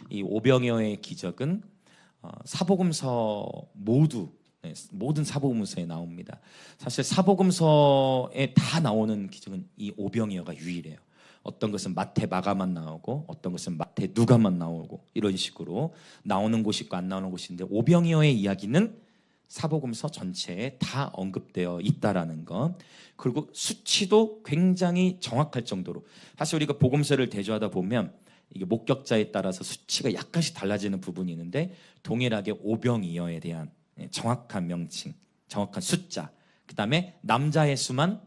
이 오병이어의 기적은 사복음서 모든 사복음서에 나옵니다. 사실 사복음서에 다 나오는 기적은 이 오병이어가 유일해요. 어떤 것은 마태, 마가만 나오고 어떤 것은 마태, 누가만 나오고 이런 식으로 나오는 곳이 있고 안 나오는 곳이 있는데 오병이어의 이야기는 사복음서 전체에 다 언급되어 있다라는 것. 그리고 수치도 굉장히 정확할 정도로, 사실 우리가 복음서를 대조하다 보면 이게 목격자에 따라서 수치가 약간씩 달라지는 부분이 있는데 동일하게 오병이어에 대한 정확한 명칭, 정확한 숫자, 그 다음에 남자의 수만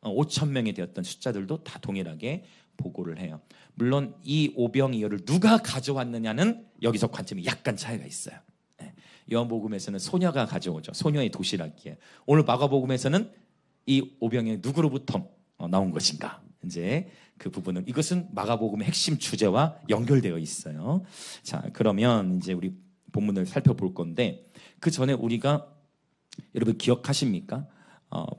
5,000명이 되었던 숫자들도 다 동일하게 보고를 해요. 물론 이 오병이어를 누가 가져왔느냐는 여기서 관점이 약간 차이가 있어요. 요한복음에서는 소녀가 가져오죠. 소녀의 도시락이에요. 오늘 마가복음에서는 이 오병이어 누구로부터 나온 것인가, 이제 그 부분은, 이것은 마가복음의 핵심 주제와 연결되어 있어요. 자, 그러면 이제 우리 본문을 살펴볼 건데, 그 전에 우리가, 여러분 기억하십니까?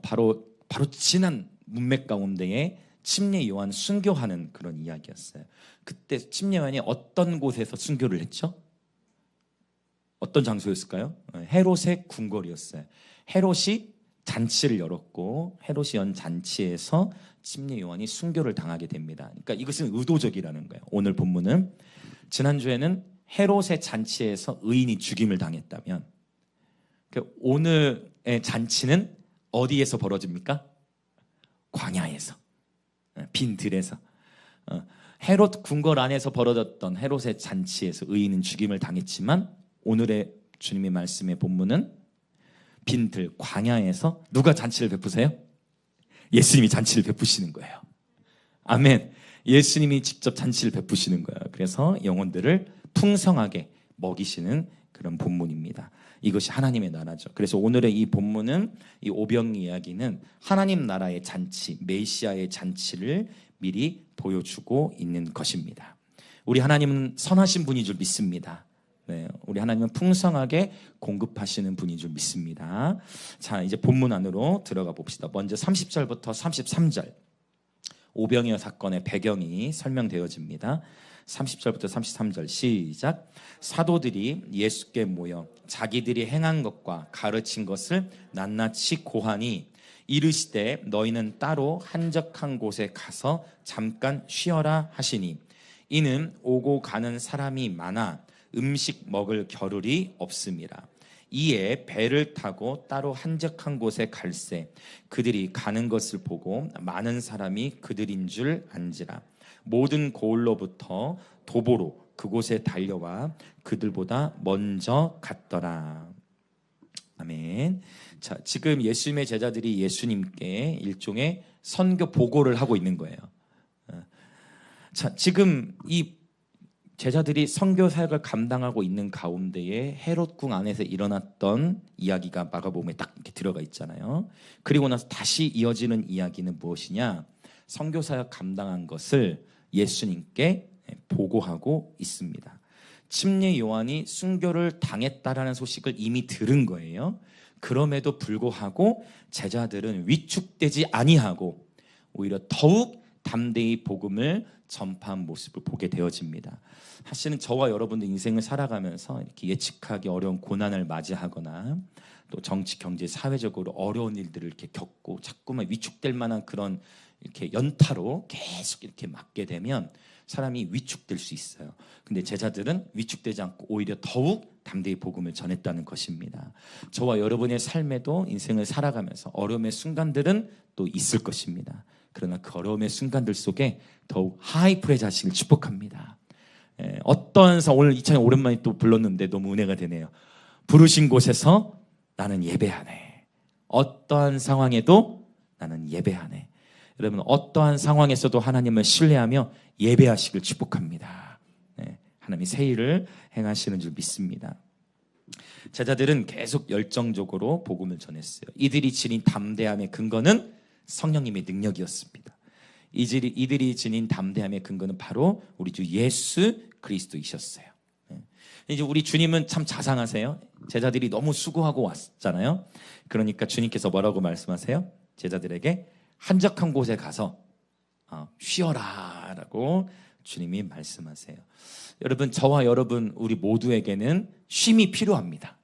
바로 지난 문맥 가운데에 침례 요한 순교하는 그런 이야기였어요. 그때 침례 요한이 어떤 곳에서 순교를 했죠? 어떤 장소였을까요? 헤롯의 궁궐이었어요. 헤롯이 잔치를 열었고 헤롯이 연 잔치에서 침례 요한이 순교를 당하게 됩니다. 그러니까 이것은 의도적이라는 거예요. 오늘 본문은, 지난주에는 헤롯의 잔치에서 의인이 죽임을 당했다면 오늘의 잔치는 어디에서 벌어집니까? 광야에서, 빈 들에서. 헤롯 궁궐 안에서 벌어졌던 헤롯의 잔치에서 의인은 죽임을 당했지만 오늘의 주님의 말씀의 본문은 빈들 광야에서 누가 잔치를 베푸세요? 예수님이 잔치를 베푸시는 거예요. 아멘. 예수님이 직접 잔치를 베푸시는 거예요. 그래서 영혼들을 풍성하게 먹이시는 그런 본문입니다. 이것이 하나님의 나라죠. 그래서 오늘의 이 본문은, 이 오병 이야기는 하나님 나라의 잔치, 메시아의 잔치를 미리 보여주고 있는 것입니다. 우리 하나님은 선하신 분인 줄 믿습니다. 네, 우리 하나님은 풍성하게 공급하시는 분인 줄 믿습니다. 자, 이제 본문 안으로 들어가 봅시다. 먼저 30절부터 33절 오병이어 사건의 배경이 설명되어집니다. 30절부터 33절 시작. 사도들이 예수께 모여 자기들이 행한 것과 가르친 것을 낱낱이 고하니 이르시되 너희는 따로 한적한 곳에 가서 잠깐 쉬어라 하시니 이는 오고 가는 사람이 많아 음식 먹을 겨를이 없음이라. 이에 배를 타고 따로 한적한 곳에 갈새 그들이 가는 것을 보고 많은 사람이 그들인 줄 안지라. 모든 고을로부터 도보로 그곳에 달려와 그들보다 먼저 갔더라. 아멘. 자, 지금 예수님의 제자들이 예수님께 일종의 선교 보고를 하고 있는 거예요. 자, 지금 이 제자들이 선교 사역을 감당하고 있는 가운데에 헤롯궁 안에서 일어났던 이야기가 마가복음에 딱 이렇게 들어가 있잖아요. 그리고 나서 다시 이어지는 이야기는 무엇이냐? 선교 사역 감당한 것을 예수님께 보고하고 있습니다. 침례 요한이 순교를 당했다라는 소식을 이미 들은 거예요. 그럼에도 불구하고 제자들은 위축되지 아니하고 오히려 더욱 담대히 복음을 전파한 모습을 보게 되어집니다. 사실은 저와 여러분들 인생을 살아가면서 이렇게 예측하기 어려운 고난을 맞이하거나 또 정치, 경제, 사회적으로 어려운 일들을 이렇게 겪고 자꾸만 위축될 만한 그런 이렇게 연타로 계속 이렇게 맞게 되면 사람이 위축될 수 있어요. 근데 제자들은 위축되지 않고 오히려 더욱 담대히 복음을 전했다는 것입니다. 저와 여러분의 삶에도 인생을 살아가면서 어려움의 순간들은 또 있을 것입니다. 그러나 그 어려움의 순간들 속에 더욱 하이프레자식을 축복합니다. 어떠한 오늘 이 찬양 오랜만에 또 불렀는데 너무 은혜가 되네요. 부르신 곳에서 나는 예배하네. 어떠한 상황에도 나는 예배하네. 여러분, 어떠한 상황에서도 하나님을 신뢰하며 예배하시길 축복합니다. 하나님이 새 일을 행하시는 줄 믿습니다. 제자들은 계속 열정적으로 복음을 전했어요. 이들이 지닌 담대함의 근거는 성령님의 능력이었습니다. 이들이 지닌 담대함의 근거는 바로 우리 주 예수 그리스도이셨어요. 이제 우리 주님은 참 자상하세요. 제자들이 너무 수고하고 왔잖아요. 그러니까 주님께서 뭐라고 말씀하세요? 제자들에게 한적한 곳에 가서 쉬어라 라고 주님이 말씀하세요. 여러분, 저와 여러분 우리 모두에게는 쉼이 필요합니다.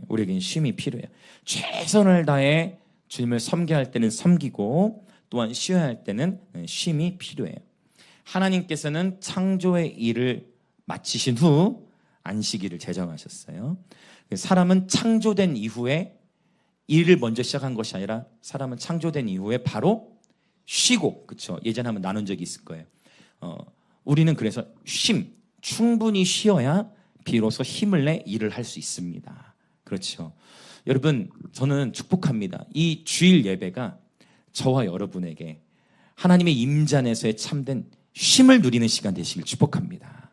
우리에게는 쉼이 필요해요. 최선을 다해 주님을 섬겨야 할 때는 섬기고 또한 쉬어야 할 때는 쉼이 필요해요. 하나님께서는 창조의 일을 마치신 후 안식일을 제정하셨어요. 사람은 창조된 이후에 일을 먼저 시작한 것이 아니라 사람은 창조된 이후에 바로 쉬고, 그렇죠? 예전에 한번 나눈 적이 있을 거예요. 우리는 그래서 충분히 쉬어야 비로소 힘을 내 일을 할 수 있습니다. 그렇죠? 여러분, 저는 축복합니다. 이 주일 예배가 저와 여러분에게 하나님의 임재 안에서의 참된 쉼을 누리는 시간 되시길 축복합니다.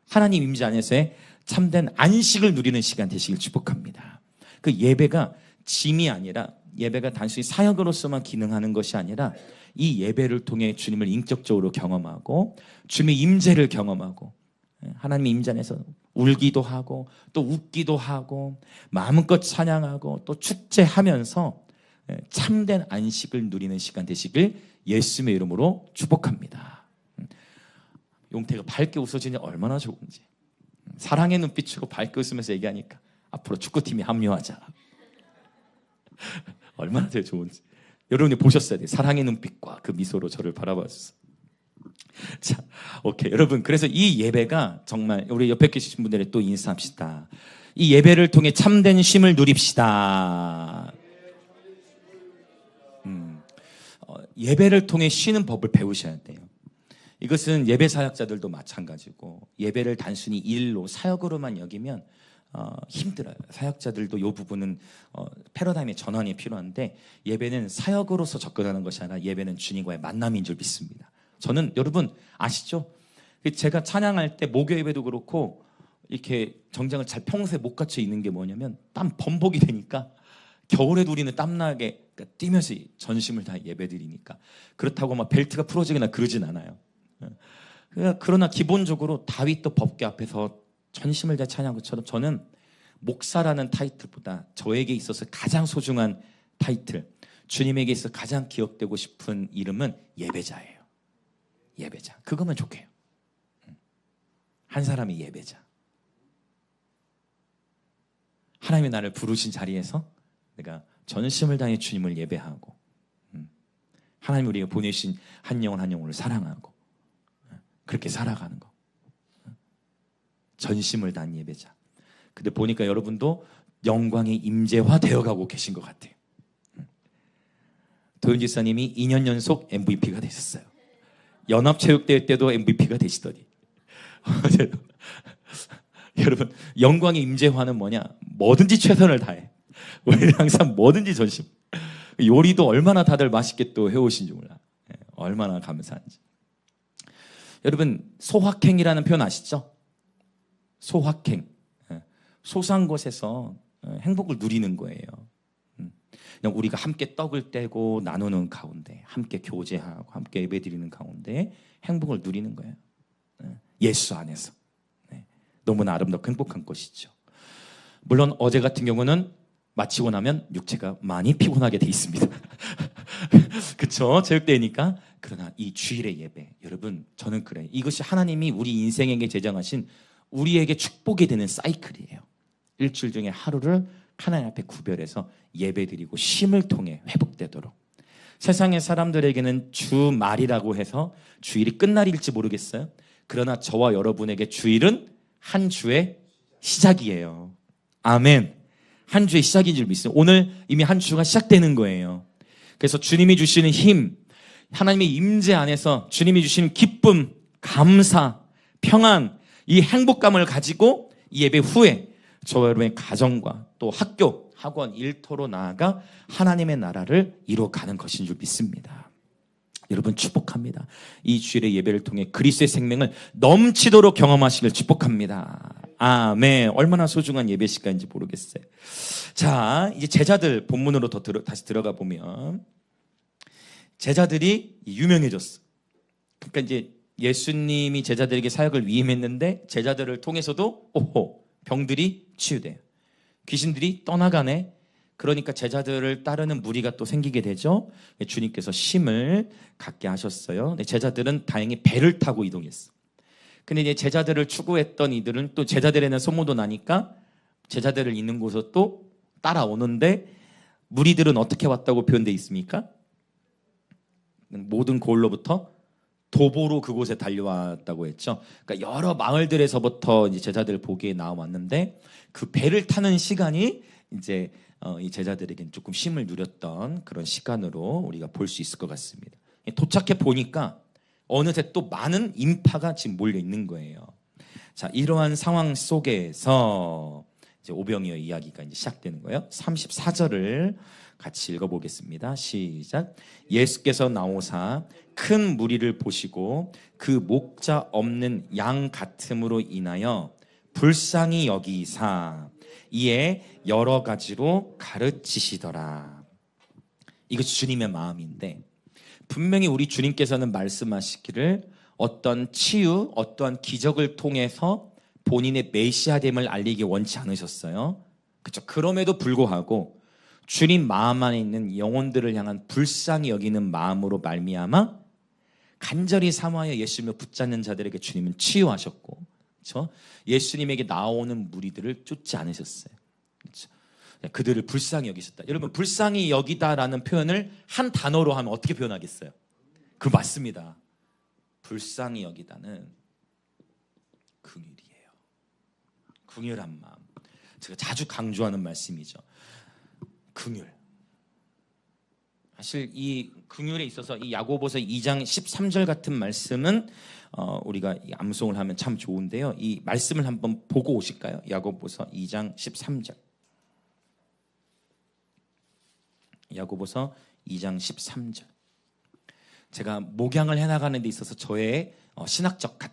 하나님 임재 안에서의 참된 안식을 누리는 시간 되시길 축복합니다. 그 예배가 짐이 아니라, 예배가 단순히 사역으로서만 기능하는 것이 아니라 이 예배를 통해 주님을 인격적으로 경험하고 주님의 임재를 경험하고 하나님의 임재 안에서 울기도 하고 또 웃기도 하고 마음껏 찬양하고 또 축제하면서 참된 안식을 누리는 시간 되시길 예수님의 이름으로 축복합니다. 용태가 밝게 웃어지니 얼마나 좋은지. 사랑의 눈빛으로 밝게 웃으면서 얘기하니까 앞으로 축구팀에 합류하자. 얼마나 더 좋은지. 여러분이 보셨어야 돼요. 사랑의 눈빛과 그 미소로 저를 바라봤어요. 자, 오케이. 여러분, 그래서 이 예배가 정말, 우리 옆에 계신 분들에 또 인사합시다. 이 예배를 통해 참된 쉼을 누립시다. 예배를 통해 쉬는 법을 배우셔야 돼요. 이것은 예배 사역자들도 마찬가지고, 예배를 단순히 일로 사역으로만 여기면 힘들어요. 사역자들도 이 부분은 패러다임의 전환이 필요한데, 예배는 사역으로서 접근하는 것이 아니라 예배는 주님과의 만남인 줄 믿습니다. 저는 여러분 아시죠? 제가 찬양할 때 목요 예배도 그렇고 이렇게 정장을 잘 평소에 못 갖춰 입는 게 뭐냐면 땀 범벅이 되니까, 겨울에도 우리는 땀나게 뛰면서 전심을 다 예배드리니까. 그렇다고 막 벨트가 풀어지거나 그러진 않아요. 그러나 기본적으로 다윗도 법궤 앞에서 전심을 다 찬양한 것처럼 저는 목사라는 타이틀보다 저에게 있어서 가장 소중한 타이틀, 주님에게 있어서 가장 기억되고 싶은 이름은 예배자예요. 예배자. 그거면 좋게요. 한 사람이 예배자. 하나님이 나를 부르신 자리에서 내가 전심을 다해 주님을 예배하고, 하나님 우리가 보내신 한 영혼 한 영혼을 사랑하고 그렇게 살아가는 거. 전심을 다한 예배자. 근데 보니까 여러분도 영광의 임재화 되어가고 계신 것 같아요. 도윤 지사님이 2년 연속 MVP가 되셨어요. 연합체육대회 때도 MVP가 되시더니. 여러분, 영광의 임재화는 뭐냐? 뭐든지 최선을 다해. 우리는 항상 뭐든지 전심. 요리도 얼마나 다들 맛있게 또 해오신지 몰라. 얼마나 감사한지. 여러분, 소확행이라는 표현 아시죠? 소확행. 소소한 곳에서 행복을 누리는 거예요. 그냥 우리가 함께 떡을 떼고 나누는 가운데, 함께 교제하고 함께 예배드리는 가운데 행복을 누리는 거예요. 예수 안에서. 너무나 아름답고 행복한 것이죠. 물론 어제 같은 경우는 마치고 나면 육체가 많이 피곤하게 돼 있습니다. 그렇죠? 체육대회니까. 그러나 이 주일의 예배, 여러분, 저는 그래요. 이것이 하나님이 우리 인생에게 제정하신 우리에게 축복이 되는 사이클이에요. 일주일 중에 하루를 하나님 앞에 구별해서 예배드리고 쉼을 통해 회복되도록. 세상의 사람들에게는 주말이라고 해서 주일이 끝날일지 모르겠어요. 그러나 저와 여러분에게 주일은 한 주의 시작이에요. 아멘. 한 주의 시작인 줄 믿습니다. 오늘 이미 한 주가 시작되는 거예요. 그래서 주님이 주시는 힘, 하나님의 임재 안에서 주님이 주시는 기쁨, 감사, 평안, 이 행복감을 가지고 이 예배 후에 저와 여러분의 가정과 또 학교, 학원, 일터로 나아가 하나님의 나라를 이루어가는 것인 줄 믿습니다. 여러분 축복합니다. 이 주일의 예배를 통해 그리스도의 생명을 넘치도록 경험하시길 축복합니다. 아멘. 얼마나 소중한 예배 시간인지 모르겠어요. 자, 이제 제자들 본문으로 다시 들어가 보면 제자들이 유명해졌어. 그러니까 이제 예수님이 제자들에게 사역을 위임했는데 제자들을 통해서도 병들이 치유돼요. 귀신들이 떠나가네. 그러니까 제자들을 따르는 무리가 또 생기게 되죠. 주님께서 심을 갖게 하셨어요. 제자들은 다행히 배를 타고 이동했어. 근데 이제 제자들을 추구했던 이들은 또 제자들에는 소문도 나니까 제자들을 있는 곳으로 또 따라오는데, 무리들은 어떻게 왔다고 표현되어 있습니까? 모든 고을로부터 도보로 그곳에 달려왔다고 했죠. 그러니까 여러 마을들에서부터 이제 제자들 보기에 나왔는데, 그 배를 타는 시간이 이제 이 제자들에겐 조금 쉼을 누렸던 그런 시간으로 우리가 볼 수 있을 것 같습니다. 도착해 보니까 어느새 또 많은 인파가 지금 몰려 있는 거예요. 자, 이러한 상황 속에서 이제 오병이어 이야기가 이제 시작되는 거예요. 34절을 같이 읽어보겠습니다. 시작. 예수께서 나오사 큰 무리를 보시고 그 목자 없는 양 같음으로 인하여 불쌍히 여기사 이에 여러 가지로 가르치시더라. 이것이 주님의 마음인데, 분명히 우리 주님께서는 말씀하시기를 어떤 치유, 어떠한 기적을 통해서 본인의 메시아됨을 알리기 원치 않으셨어요. 그렇죠. 그럼에도 불구하고 주님 마음 안에 있는 영혼들을 향한 불쌍히 여기는 마음으로 말미암아 간절히 사모하여 예수님을 붙잡는 자들에게 주님은 치유하셨고, 그렇죠? 예수님에게 나오는 무리들을 쫓지 않으셨어요. 그렇죠? 그들을 불쌍히 여기셨다. 여러분, 불쌍히 여기다라는 표현을 한 단어로 하면 어떻게 표현하겠어요? 그 맞습니다. 불쌍히 여기다는 긍휼이에요. 긍휼한 마음. 제가 자주 강조하는 말씀이죠. 긍휼. 사실 이 긍휼에 있어서 이 야고보서 2장 13절 같은 말씀은 우리가 암송을 하면 참 좋은데요. 이 말씀을 한번 보고 오실까요? 야고보서 2장 13절. 야고보서 2장 13절. 제가 목양을 해나가는 데 있어서 저의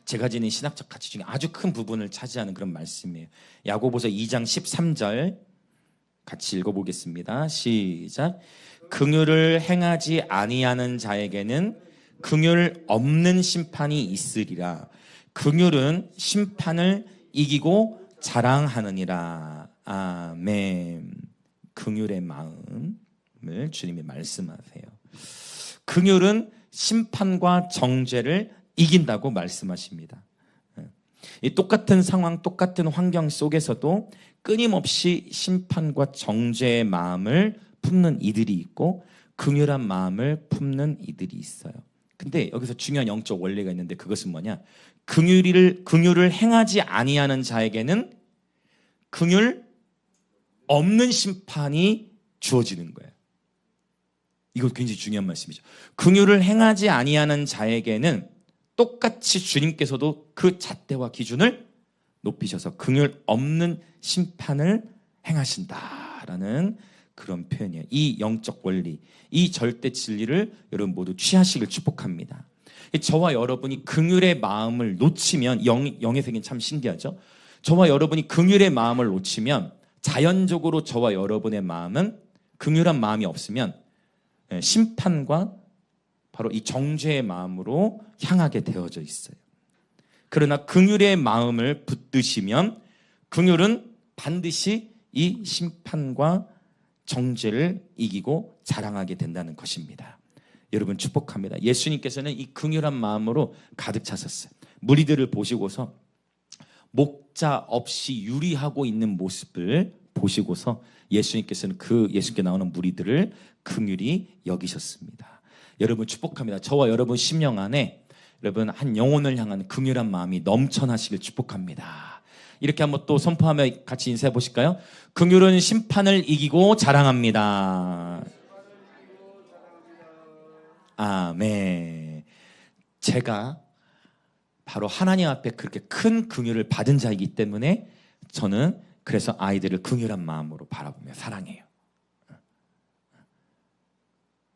제가 지닌 신학적 가치 중에 아주 큰 부분을 차지하는 그런 말씀이에요. 야고보서 2장 13절 같이 읽어보겠습니다. 시작. 긍휼을 행하지 아니하는 자에게는 긍휼 없는 심판이 있으리라. 긍휼은 심판을 이기고 자랑하느니라. 아멘. 긍휼의 마음을 주님이 말씀하세요. 긍휼은 심판과 정죄를 이긴다고 말씀하십니다. 이 똑같은 상황, 똑같은 환경 속에서도 끊임없이 심판과 정죄의 마음을 품는 이들이 있고 긍휼한 마음을 품는 이들이 있어요. 근데 여기서 중요한 영적 원리가 있는데, 그것은 뭐냐? 긍휼을 행하지 아니하는 자에게는 긍휼 없는 심판이 주어지는 거예요. 이거 굉장히 중요한 말씀이죠. 긍휼을 행하지 아니하는 자에게는 똑같이 주님께서도 그 잣대와 기준을 높이셔서 긍휼 없는 심판을 행하신다라는 그런 표현이에요. 이 영적 원리, 이 절대 진리를 여러분 모두 취하시길 축복합니다. 저와 여러분이 긍휼의 마음을 놓치면, 영의 세계는 참 신기하죠. 저와 여러분이 긍휼의 마음을 놓치면 자연적으로 저와 여러분의 마음은, 긍휼한 마음이 없으면 심판과 바로 이 정죄의 마음으로 향하게 되어져 있어요. 그러나 긍휼의 마음을 붙드시면 긍휼은 반드시 이 심판과 정죄를 이기고 자랑하게 된다는 것입니다. 여러분 축복합니다. 예수님께서는 이 긍휼한 마음으로 가득 차셨어요. 무리들을 보시고서 목자 없이 유리하고 있는 모습을 보시고서 예수님께서는 그 예수께 나오는 무리들을 긍휼히 여기셨습니다. 여러분 축복합니다. 저와 여러분 심령 안에 여러분 한 영혼을 향한 긍휼한 마음이 넘쳐나시길 축복합니다. 이렇게 한번 또 선포하며 같이 인사해 보실까요? 긍휼은 심판을 이기고 자랑합니다. 아멘. 제가 바로 하나님 앞에 그렇게 큰 긍휼을 받은 자이기 때문에 저는 그래서 아이들을 긍휼한 마음으로 바라보며 사랑해요.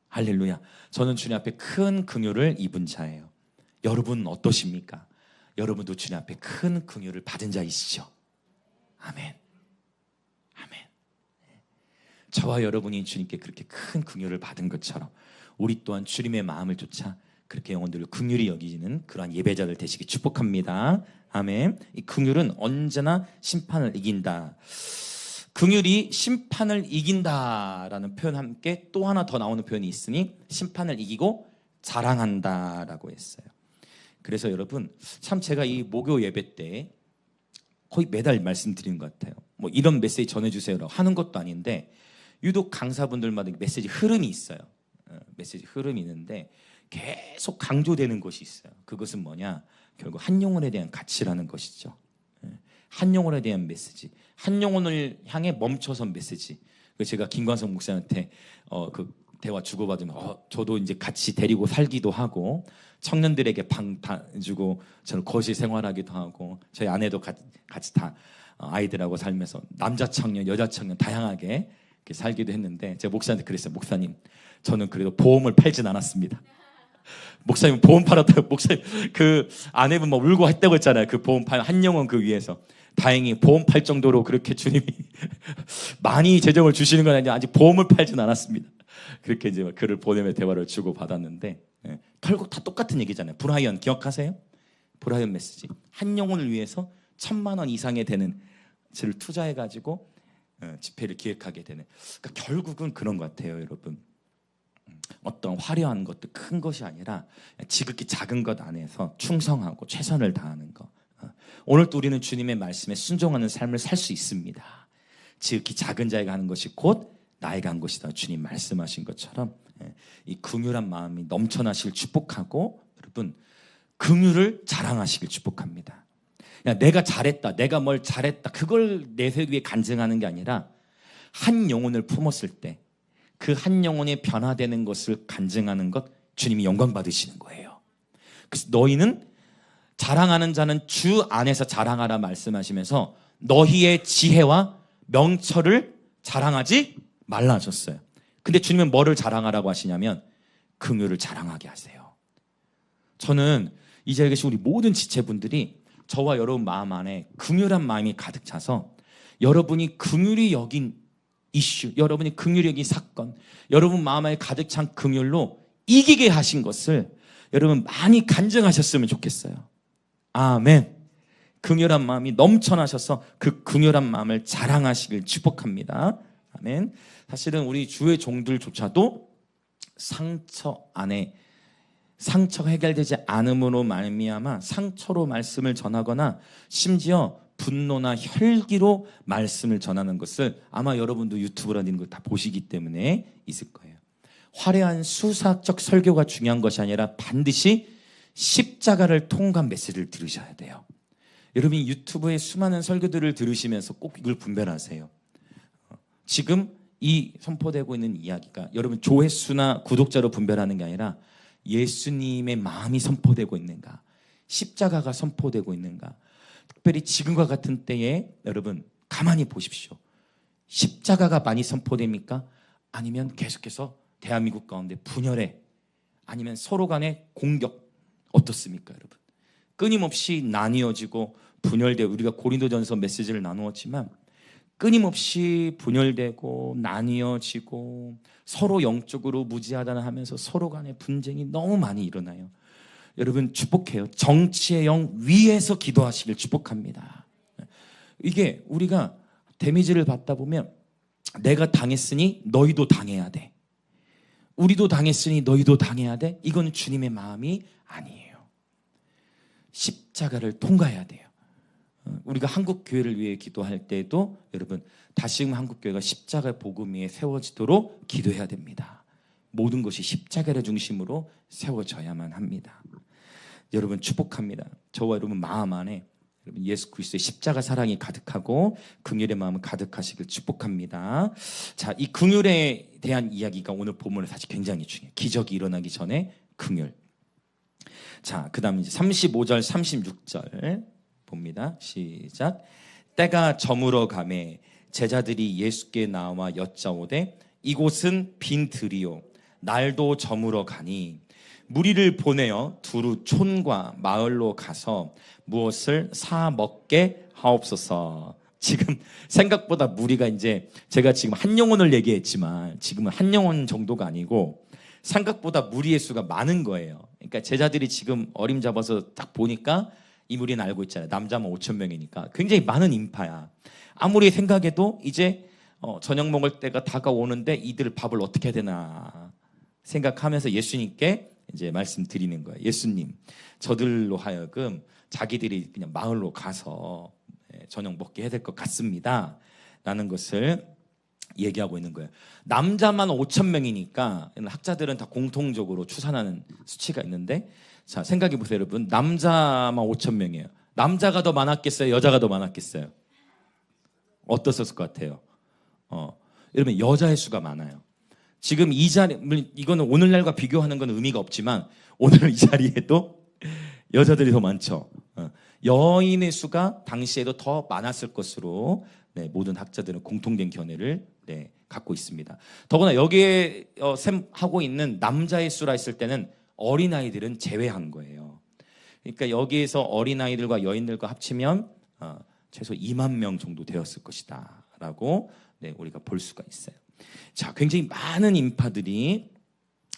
할렐루야. 저는 주님 앞에 큰 긍휼을 입은 자예요. 여러분은 어떠십니까? 여러분도 주님 앞에 큰 긍휼을 받은 자이시죠? 아멘. 아멘. 저와 여러분이 주님께 그렇게 큰 긍휼을 받은 것처럼 우리 또한 주님의 마음을 쫓아 그렇게 영혼들을 긍휼히 여기는 그러한 예배자들 되시기 축복합니다. 아멘. 이 긍휼은 언제나 심판을 이긴다. 긍휼이 심판을 이긴다라는 표현 함께 또 하나 더 나오는 표현이 있으니 심판을 이기고 자랑한다라고 했어요. 그래서 여러분 참 제가 이 목요 예배 때 거의 매달 말씀드리는 것 같아요. 뭐 이런 메시지 전해주세요라고 하는 것도 아닌데 유독 강사분들마다 메시지 흐름이 있어요. 메시지 흐름이 있는데 계속 강조되는 것이 있어요. 그것은 뭐냐? 결국 한 영혼에 대한 가치라는 것이죠. 한 영혼에 대한 메시지, 한 영혼을 향해 멈춰선 메시지. 제가 김관성 목사한테 그 대화 주고받으면 저도 이제 같이 데리고 살기도 하고 청년들에게 방 주고 저는 거실 생활하기도 하고 저희 아내도 같이 다 아이들하고 살면서 남자 청년, 여자 청년 다양하게 이렇게 살기도 했는데 제가 목사한테 그랬어요. 목사님, 저는 그래도 보험을 팔진 않았습니다. 목사님 보험 팔았다고. 목사님 그 아내분 막 울고 했다고 했잖아요. 그 보험 팔 한 영혼 그 위해서. 다행히 보험 팔 정도로 그렇게 주님이 많이 재정을 주시는 건 아닌데 아직 보험을 팔진 않았습니다. 그렇게 이제 글을 보내며 대화를 주고 받았는데 결국 다 똑같은 얘기잖아요. 브라이언 기억하세요? 브라이언 메시지. 한 영혼을 위해서 1,000만 원 이상의 되는 를 투자해가지고 집회를 기획하게 되는. 그러니까 결국은 그런 것 같아요, 여러분. 어떤 화려한 것도 큰 것이 아니라 지극히 작은 것 안에서 충성하고 최선을 다하는 것. 오늘도 우리는 주님의 말씀에 순종하는 삶을 살 수 있습니다. 지극히 작은 자에게 하는 것이 곧 나에게 한 것이다. 주님 말씀하신 것처럼 이 긍휼한 마음이 넘쳐나시길 축복하고 여러분 긍휼을 자랑하시길 축복합니다. 내가 잘했다, 내가 뭘 잘했다 그걸 내세우기 위해 간증하는 게 아니라 한 영혼을 품었을 때 그 한 영혼이 변화되는 것을 간증하는 것 주님이 영광 받으시는 거예요. 그래서 너희는 자랑하는 자는 주 안에서 자랑하라 말씀하시면서 너희의 지혜와 명철을 자랑하지 말라 하셨어요. 근데 주님은 뭐를 자랑하라고 하시냐면 긍휼을 자랑하게 하세요. 저는 이 자리에 계신 우리 모든 지체분들이 저와 여러분 마음 안에 긍휼한 마음이 가득 차서 여러분이 긍휼히 여긴 이슈, 여러분이 긍휼히 여긴 사건, 여러분 마음 안에 가득 찬 긍휼로 이기게 하신 것을 여러분 많이 간증하셨으면 좋겠어요. 아멘. 긍휼한 마음이 넘쳐나셔서 그 긍휼한 마음을 자랑하시길 축복합니다. 아멘. 사실은 우리 주의 종들조차도 상처가 해결되지 않음으로 말미암아 상처로 말씀을 전하거나 심지어 분노나 혈기로 말씀을 전하는 것을 아마 여러분도 유튜브라는 걸 다 보시기 때문에 있을 거예요. 화려한 수사적 설교가 중요한 것이 아니라 반드시 십자가를 통과한 메시지를 들으셔야 돼요. 여러분이 유튜브에 수많은 설교들을 들으시면서 꼭 이걸 분별하세요. 지금 이 선포되고 있는 이야기가 여러분 조회수나 구독자로 분별하는 게 아니라 예수님의 마음이 선포되고 있는가, 십자가가 선포되고 있는가. 특별히 지금과 같은 때에 여러분 가만히 보십시오. 십자가가 많이 선포됩니까? 아니면 계속해서 대한민국 가운데 분열에, 아니면 서로 간의 공격 어떻습니까, 여러분? 끊임없이 나뉘어지고 분열되고, 우리가 고린도전서 메시지를 나누었지만 끊임없이 분열되고 나뉘어지고 서로 영적으로 무지하다는 하면서 서로 간의 분쟁이 너무 많이 일어나요. 여러분 축복해요. 정치의 영 위에서 기도하시길 축복합니다. 이게 우리가 데미지를 받다 보면 내가 당했으니 너희도 당해야 돼, 우리도 당했으니 너희도 당해야 돼, 이건 주님의 마음이 아니에요. 십자가를 통과해야 돼요. 우리가 한국교회를 위해 기도할 때도 여러분 다시금 한국교회가 십자가 복음 위에 세워지도록 기도해야 됩니다. 모든 것이 십자가를 중심으로 세워져야만 합니다. 여러분 축복합니다. 저와 여러분 마음 안에 여러분 예수 그리스도의 십자가 사랑이 가득하고 긍휼의 마음을 가득하시길 축복합니다. 자, 이 긍휼에 대한 이야기가 오늘 본문은 사실 굉장히 중요해요. 기적이 일어나기 전에 긍휼. 자, 그 다음 이제 35절 36절 봅니다. 시작. 때가 저물어 가매 제자들이 예수께 나와 여짜오되 이곳은 빈 들이요 날도 저물어 가니 무리를 보내어 두루 촌과 마을로 가서 무엇을 사 먹게 하옵소서. 지금 생각보다 무리가 이제 제가 지금 한 영혼을 얘기했지만 지금은 한 영혼 정도가 아니고 생각보다 무리의 수가 많은 거예요. 그러니까 제자들이 지금 어림잡아서 딱 보니까 이 무리는 알고 있잖아요. 남자만 5천 명이니까 굉장히 많은 인파야. 아무리 생각해도 이제 저녁 먹을 때가 다가오는데 이들 밥을 어떻게 해야 되나 생각하면서 예수님께 이제 말씀드리는 거예요. 예수님, 저들로 하여금 자기들이 그냥 마을로 가서 저녁 먹게 해야 될 것 같습니다. 라는 것을 얘기하고 있는 거예요. 남자만 5천 명이니까 학자들은 다 공통적으로 추산하는 수치가 있는데, 자, 생각해 보세요, 여러분. 남자만 5천 명이에요. 남자가 더 많았겠어요? 여자가 더 많았겠어요? 어떻었을 것 같아요? 여러분, 여자의 수가 많아요. 지금 이 자리, 이거는 오늘날과 비교하는 건 의미가 없지만 오늘 이 자리에도 여자들이 더 많죠. 여인의 수가 당시에도 더 많았을 것으로 모든 학자들은 공통된 견해를 갖고 있습니다. 더구나 여기에 하고 있는 남자의 수라 했을 때는 어린아이들은 제외한 거예요. 그러니까 여기에서 어린아이들과 여인들과 합치면 최소 2만 명 정도 되었을 것이다 라고 우리가 볼 수가 있어요. 자, 굉장히 많은 인파들이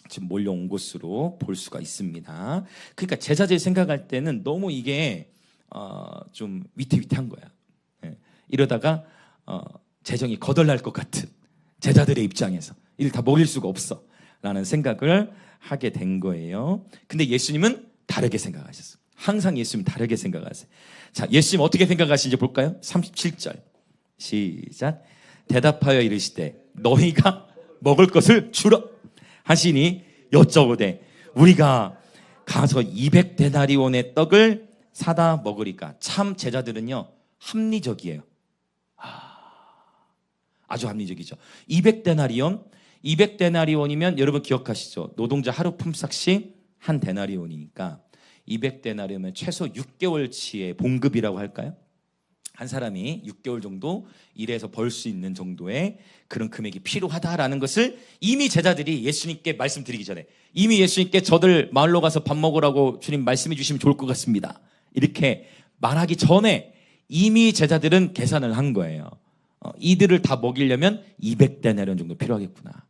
지금 몰려온 것으로 볼 수가 있습니다. 그러니까 제자들이 생각할 때는 너무 이게 좀 위태위태한 거야. 이러다가 재정이 거덜날 것 같은 제자들의 입장에서 이를 다 먹일 수가 없어 라는 생각을 하게 된 거예요. 근데 예수님은 다르게 생각하셨어요. 항상 예수님 다르게 생각하세요. 자, 예수님 어떻게 생각하시는지 볼까요? 37절 시작. 대답하여 이르시되 너희가 먹을 것을 주라 하시니 여쭤보되 우리가 가서 200데나리온의 떡을 사다 먹으리까. 참 제자들은요 합리적이에요. 아주 합리적이죠. 200데나리온이면 여러분 기억하시죠? 노동자 하루 품삯이 한 데나리온이니까 200데나리온이면 최소 6개월치의 봉급이라고 할까요? 한 사람이 6개월 정도 일해서 벌 수 있는 정도의 그런 금액이 필요하다라는 것을 이미 제자들이 예수님께 말씀드리기 전에 이미 예수님께 저들 마을로 가서 밥 먹으라고 주님 말씀해 주시면 좋을 것 같습니다. 이렇게 말하기 전에 이미 제자들은 계산을 한 거예요. 이들을 다 먹이려면 200데나리온 정도 필요하겠구나.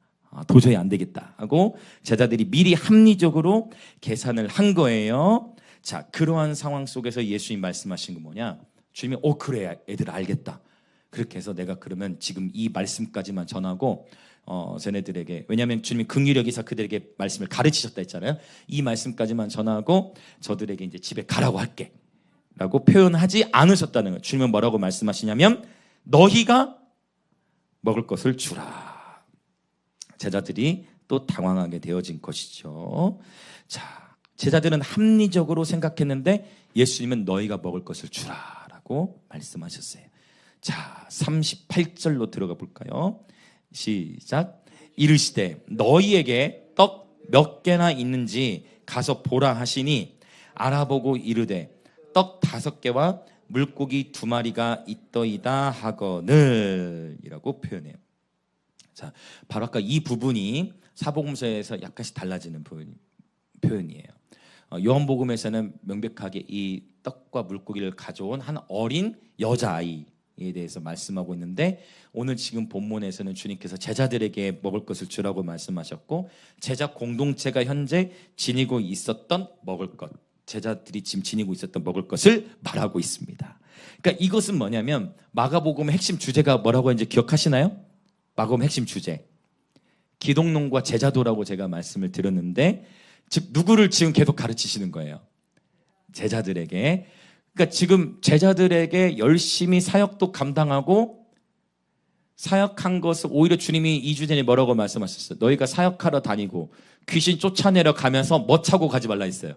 도저히 안 되겠다 하고 제자들이 미리 합리적으로 계산을 한 거예요. 자, 그러한 상황 속에서 예수님 말씀하신 건 뭐냐? 주님이 그래 애들 알겠다. 그렇게 해서 내가 그러면 지금 이 말씀까지만 전하고 쟤네들에게, 왜냐하면 주님이 긍휼히 여기서 그들에게 말씀을 가르치셨다 했잖아요. 이 말씀까지만 전하고 저들에게 이제 집에 가라고 할게 라고 표현하지 않으셨다는 거예요. 주님은 뭐라고 말씀하시냐면 너희가 먹을 것을 주라. 제자들이 또 당황하게 되어진 것이죠. 자, 제자들은 합리적으로 생각했는데 예수님은 너희가 먹을 것을 주라 라고 말씀하셨어요. 자, 38절로 들어가 볼까요? 시작. 이르시되 너희에게 떡 몇 개나 있는지 가서 보라 하시니 알아보고 이르되 떡 5개와 물고기 2마리가 있더이다 하거늘 이라고 표현해요. 자, 바로 아까 이 부분이 사복음서에서 약간씩 달라지는 표현이에요. 요한복음에서는 명백하게 이 떡과 물고기를 가져온 한 어린 여자아이에 대해서 말씀하고 있는데 오늘 지금 본문에서는 주님께서 제자들에게 먹을 것을 주라고 말씀하셨고 제자 공동체가 현재 지니고 있었던 먹을 것, 제자들이 지금 지니고 있었던 먹을 것을 말하고 있습니다. 그러니까 이것은 뭐냐면 마가복음의 핵심 주제가 뭐라고 하는지 기억하시나요? 마가복음 핵심 주제 기독론과 제자도라고 제가 말씀을 드렸는데 즉 누구를 지금 계속 가르치시는 거예요? 제자들에게. 그러니까 지금 제자들에게 열심히 사역도 감당하고 사역한 것을 오히려 주님이 2주 전에 뭐라고 말씀하셨어요? 너희가 사역하러 다니고 귀신 쫓아내려 가면서 뭐 차고 가지 말라 했어요.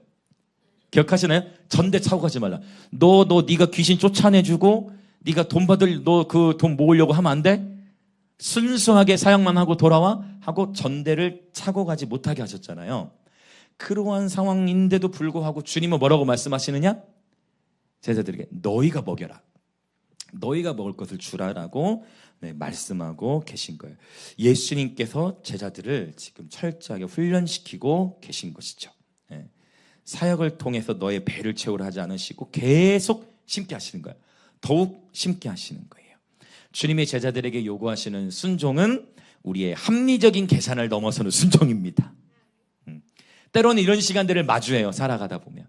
기억하시나요? 전대 차고 가지 말라. 네가 귀신 쫓아내주고 네가 돈 받을 너 그 돈 모으려고 하면 안 돼? 순수하게 사역만 하고 돌아와 하고 전대를 차고 가지 못하게 하셨잖아요. 그러한 상황인데도 불구하고 주님은 뭐라고 말씀하시느냐? 제자들에게 너희가 먹여라. 너희가 먹을 것을 주라라고 말씀하고 계신 거예요. 예수님께서 제자들을 지금 철저하게 훈련시키고 계신 것이죠. 사역을 통해서 너의 배를 채우라 하지 않으시고 계속 심게 하시는 거예요. 더욱 심게 하시는 거예요. 주님의 제자들에게 요구하시는 순종은 우리의 합리적인 계산을 넘어서는 순종입니다. 때로는 이런 시간들을 마주해요. 살아가다 보면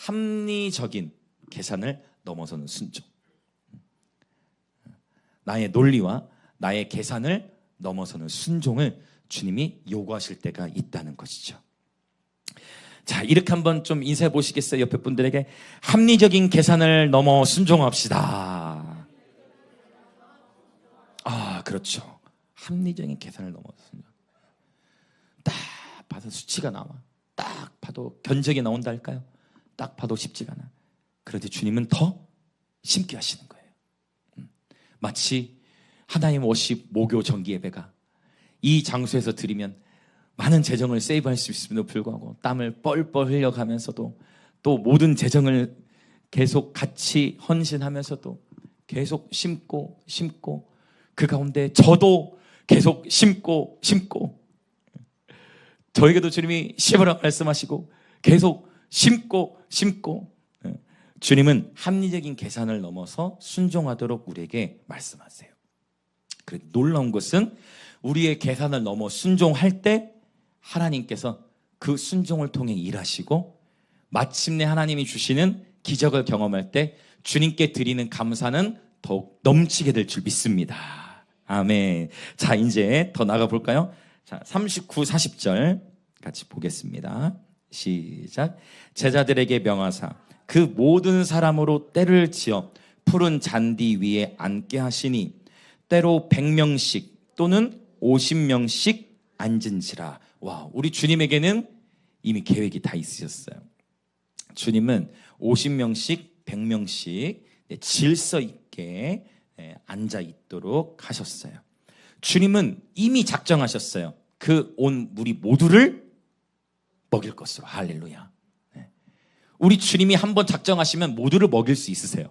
합리적인 계산을 넘어서는 순종. 나의 논리와 나의 계산을 넘어서는 순종을 주님이 요구하실 때가 있다는 것이죠. 자, 이렇게 한번 좀 인사해 보시겠어요? 옆에 분들에게. 합리적인 계산을 넘어 순종합시다. 아, 그렇죠. 합리적인 계산을 넘어 순종. 딱 봐도 수치가 나와. 딱 봐도 견적이 나온다 할까요? 딱 봐도 쉽지가 않아. 그런데 주님은 더 심게 하시는 거예요. 마치 하나님 워십 모교 정기 예배가 이 장소에서 드리면 많은 재정을 세이브할 수 있음에도 불구하고 땀을 뻘뻘 흘려가면서도 또 모든 재정을 계속 같이 헌신하면서도 계속 심고 그 가운데 저도 계속 심고 저에게도 주님이 심으라 말씀하시고 계속 심고 주님은 합리적인 계산을 넘어서 순종하도록 우리에게 말씀하세요. 그런데 놀라운 것은 우리의 계산을 넘어 순종할 때 하나님께서 그 순종을 통해 일하시고 마침내 하나님이 주시는 기적을 경험할 때 주님께 드리는 감사는 더욱 넘치게 될 줄 믿습니다. 아멘. 자, 이제 더 나가 볼까요? 자, 39, 40절 같이 보겠습니다. 시작. 제자들에게 명하사 그 모든 사람으로 때를 지어 푸른 잔디 위에 앉게 하시니 때로 100명씩 또는 50명씩 앉은지라. 와, 우리 주님에게는 이미 계획이 다 있으셨어요. 주님은 50명씩 100명씩 질서 있게 앉아 있도록 하셨어요. 주님은 이미 작정하셨어요. 그 온 무리 모두를 먹일 것으로. 할렐루야. 우리 주님이 한번 작정하시면 모두를 먹일 수 있으세요.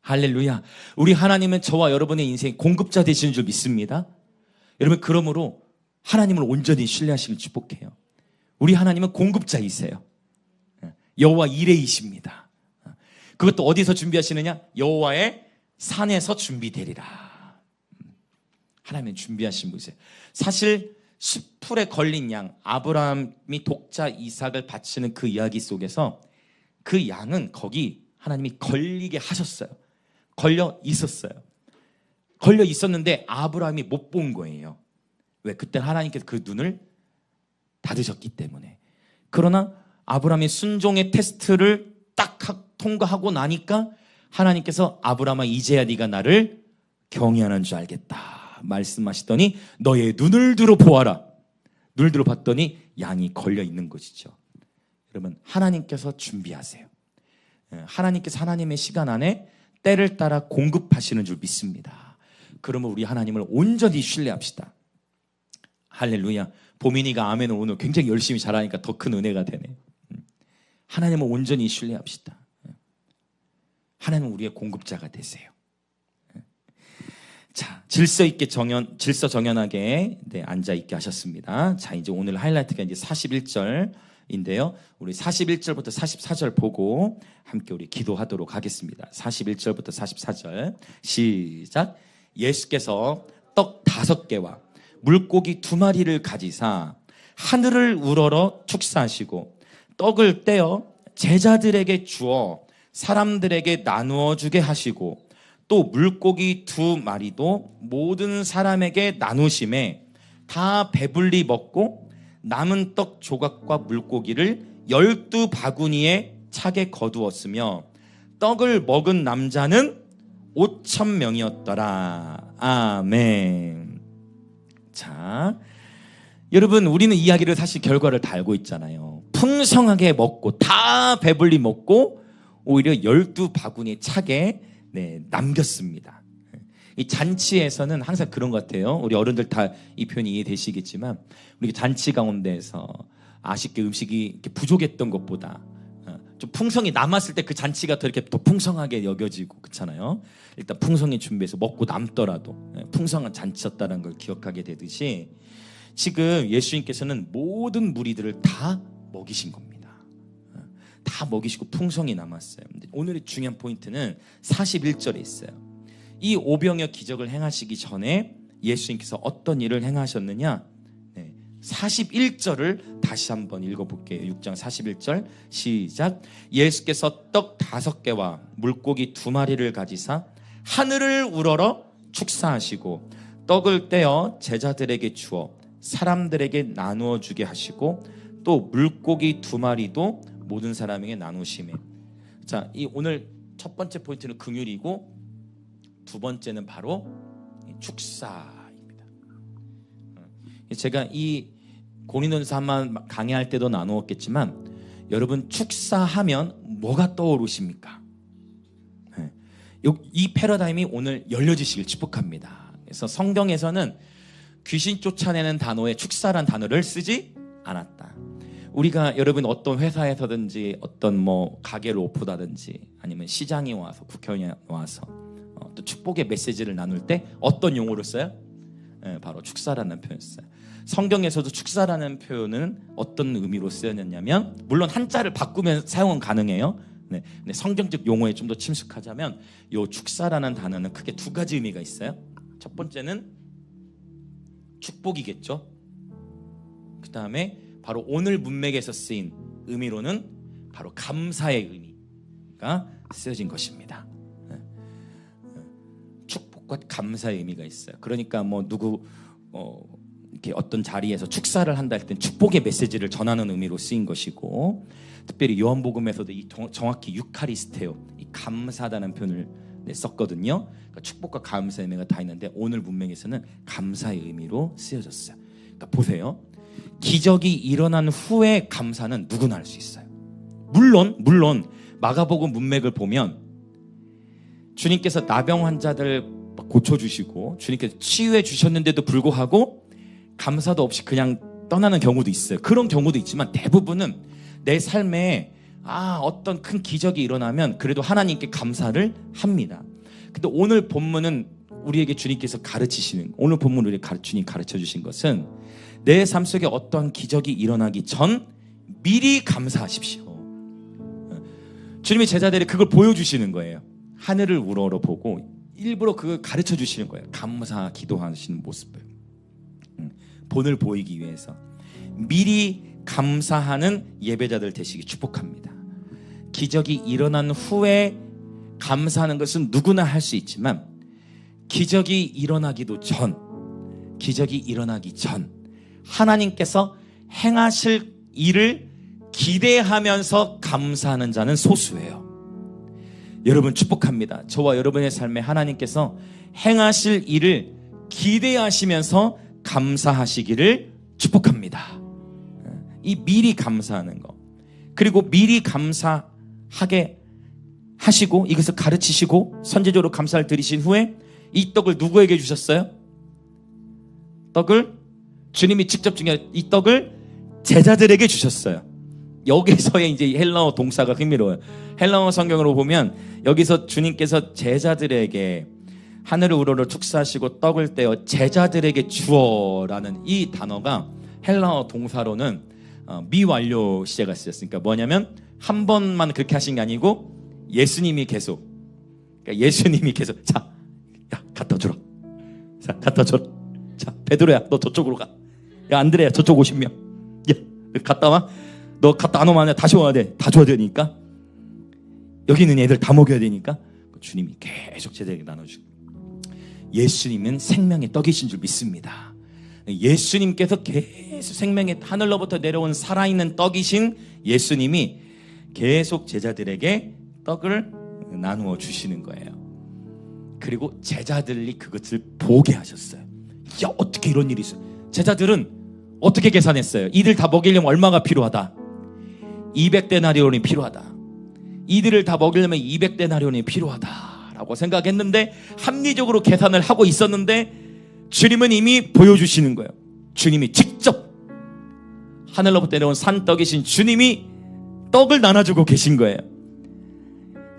할렐루야. 우리 하나님은 저와 여러분의 인생 공급자 되시는 줄 믿습니다. 여러분, 그러므로 하나님을 온전히 신뢰하시길 축복해요. 우리 하나님은 공급자이세요. 여호와 이레이십니다. 그것도 어디서 준비하시느냐? 여호와의 산에서 준비되리라. 하나님은 준비하신 분이세요. 사실 숯불에 걸린 양, 아브라함이 독자 이삭을 바치는 그 이야기 속에서 그 양은 거기 하나님이 걸리게 하셨어요. 걸려 있었어요. 걸려 있었는데 아브라함이 못 본 거예요. 왜? 그때 하나님께서 그 눈을 닫으셨기 때문에. 그러나 아브라함의 순종의 테스트를 딱 통과하고 나니까 하나님께서 아브라함아, 이제야 네가 나를 경외하는 줄 알겠다 말씀하시더니 너의 눈을 들어 보아라. 눈을 들어 봤더니 양이 걸려 있는 것이죠. 여러분, 하나님께서 준비하세요. 하나님께서 하나님의 시간 안에 때를 따라 공급하시는 줄 믿습니다. 그러면 우리 하나님을 온전히 신뢰합시다. 할렐루야. 보민이가 아멘을 오늘 굉장히 열심히 잘하니까 더 큰 은혜가 되네. 하나님을 온전히 신뢰합시다. 하나님은 우리의 공급자가 되세요. 자, 질서 정연하게 앉아 있게 하셨습니다. 자, 이제 오늘 하이라이트가 이제 41절인데요. 우리 41절부터 44절 보고 함께 우리 기도하도록 하겠습니다. 41절부터 44절 시작. 예수께서 떡 5개와 물고기 2마리를 가지사 하늘을 우러러 축사하시고 떡을 떼어 제자들에게 주어 사람들에게 나누어 주게 하시고 또 물고기 2마리도 모든 사람에게 나누심에 다 배불리 먹고 남은 떡 조각과 물고기를 12바구니에 차게 거두었으며 떡을 먹은 남자는 5,000명이었더라. 아멘. 자, 여러분, 우리는 이야기를 사실 결과를 다 알고 있잖아요. 풍성하게 먹고 다 배불리 먹고 오히려 12바구니에 차게 남겼습니다. 이 잔치에서는 항상 그런 것 같아요. 우리 어른들 다 이 표현이 이해되시겠지만 우리 잔치 가운데에서 아쉽게 음식이 이렇게 부족했던 것보다 좀 풍성이 남았을 때 그 잔치가 더 이렇게 더 풍성하게 여겨지고 그렇잖아요. 일단 풍성히 준비해서 먹고 남더라도 풍성한 잔치였다는 걸 기억하게 되듯이 지금 예수님께서는 모든 무리들을 다 먹이신 겁니다. 다 먹이시고 풍성이 남았어요. 오늘의 중요한 포인트는 41절에 있어요. 이 오병이어 기적을 행하시기 전에 예수님께서 어떤 일을 행하셨느냐? 41절을 다시 한번 읽어볼게요. 6장 41절 시작. 예수께서 떡 5개와 물고기 2마리를 가지사 하늘을 우러러 축사하시고 떡을 떼어 제자들에게 주어 사람들에게 나누어 주게 하시고 또 물고기 2마리도 모든 사람에게 나누시매. 자, 이 오늘 첫 번째 포인트는 긍휼이고 두 번째는 바로 축사입니다. 제가 이 고린도전서 한번 강의할 때도 나누었겠지만 여러분 축사하면 뭐가 떠오르십니까? 이 패러다임이 오늘 열려지시길 축복합니다. 그래서 성경에서는 귀신 쫓아내는 단어에 축사란 단어를 쓰지 않았다. 우리가 여러분 어떤 회사에서든지 어떤 뭐 가게를 오픈하든지 아니면 시장에 와서 국회의원이 와서 또 축복의 메시지를 나눌 때 어떤 용어를 써요? 바로 축사라는 표현을 써요. 성경에서도 축사라는 표현은 어떤 의미로 쓰였냐면 물론 한자를 바꾸면 사용은 가능해요. 네, 근데 성경적 용어에 좀 더 침식하자면 이 축사라는 단어는 크게 2가지 의미가 있어요. 첫 번째는 축복이겠죠. 그 다음에 바로 오늘 문맥에서 쓰인 의미로는 바로 감사의 의미가 쓰여진 것입니다. 축복과 감사의 의미가 있어요. 그러니까 뭐 누구 이렇게 어떤 자리에서 축사를 한다 할 땐 축복의 메시지를 전하는 의미로 쓰인 것이고, 특별히 요한복음에서도 이 정확히 유카리스테오, 이 감사하다는 표현을 썼거든요. 그러니까 축복과 감사의 의미가 다 있는데 오늘 문맥에서는 감사의 의미로 쓰여졌어요. 그러니까 보세요. 기적이 일어난 후에 감사는 누구나 할 수 있어요. 물론 마가복음 문맥을 보면 주님께서 나병 환자들 고쳐주시고 주님께서 치유해 주셨는데도 불구하고 감사도 없이 그냥 떠나는 경우도 있어요. 그런 경우도 있지만 대부분은 내 삶에 어떤 큰 기적이 일어나면 그래도 하나님께 감사를 합니다. 근데 오늘 본문은 우리에게 주님께서 가르치시는, 오늘 본문 우리 주님 가르쳐 주신 것은 내 삶 속에 어떠한 기적이 일어나기 전 미리 감사하십시오. 주님의 제자들이 그걸 보여주시는 거예요. 하늘을 우러러 보고 일부러 그걸 가르쳐 주시는 거예요. 감사 기도하시는 모습을 본을 보이기 위해서 미리 감사하는 예배자들 되시기 축복합니다. 기적이 일어난 후에 감사하는 것은 누구나 할 수 있지만 기적이 일어나기 전 하나님께서 행하실 일을 기대하면서 감사하는 자는 소수예요. 여러분 축복합니다. 저와 여러분의 삶에 하나님께서 행하실 일을 기대하시면서 감사하시기를 축복합니다. 이 미리 감사하는 거, 그리고 미리 감사하게 하시고 이것을 가르치시고 선제적으로 감사를 드리신 후에 이 떡을 누구에게 주셨어요? 떡을 주님이 직접 중요한 이 떡을 제자들에게 주셨어요. 여기서의 이제 헬라어 동사가 흥미로워요. 헬라어 성경으로 보면 여기서 주님께서 제자들에게 하늘을 우러러 축사하시고 떡을 떼어 제자들에게 주어라는 이 단어가 헬라어 동사로는 미완료 시제가 쓰였으니까 뭐냐면 한 번만 그렇게 하신 게 아니고 예수님이 계속 자, 야 갖다 주라. 자, 갖다 줘라. 자, 베드로야 너 저쪽으로 가. 야, 안드레야 저쪽 50명. 야, 갔다 와. 너 갔다 안 오면 다시 와야 돼. 다 줘야 되니까. 여기 있는 애들 다 먹여야 되니까 주님이 계속 제자에게 나눠주고, 예수님은 생명의 떡이신 줄 믿습니다. 예수님께서 계속 생명의 하늘로부터 내려온 살아있는 떡이신 예수님이 계속 제자들에게 떡을 나누어 주시는 거예요. 그리고 제자들이 그것을 보게 하셨어요. 야, 어떻게 이런 일이 있어? 제자들은 어떻게 계산했어요? 이들 다 먹이려면 얼마가 필요하다? 200데나리온이 필요하다. 이들을 다 먹이려면 200데나리온이 필요하다라고 생각했는데 합리적으로 계산을 하고 있었는데 주님은 이미 보여주시는 거예요. 주님이 직접 하늘로부터 내려온 산떡이신 주님이 떡을 나눠주고 계신 거예요.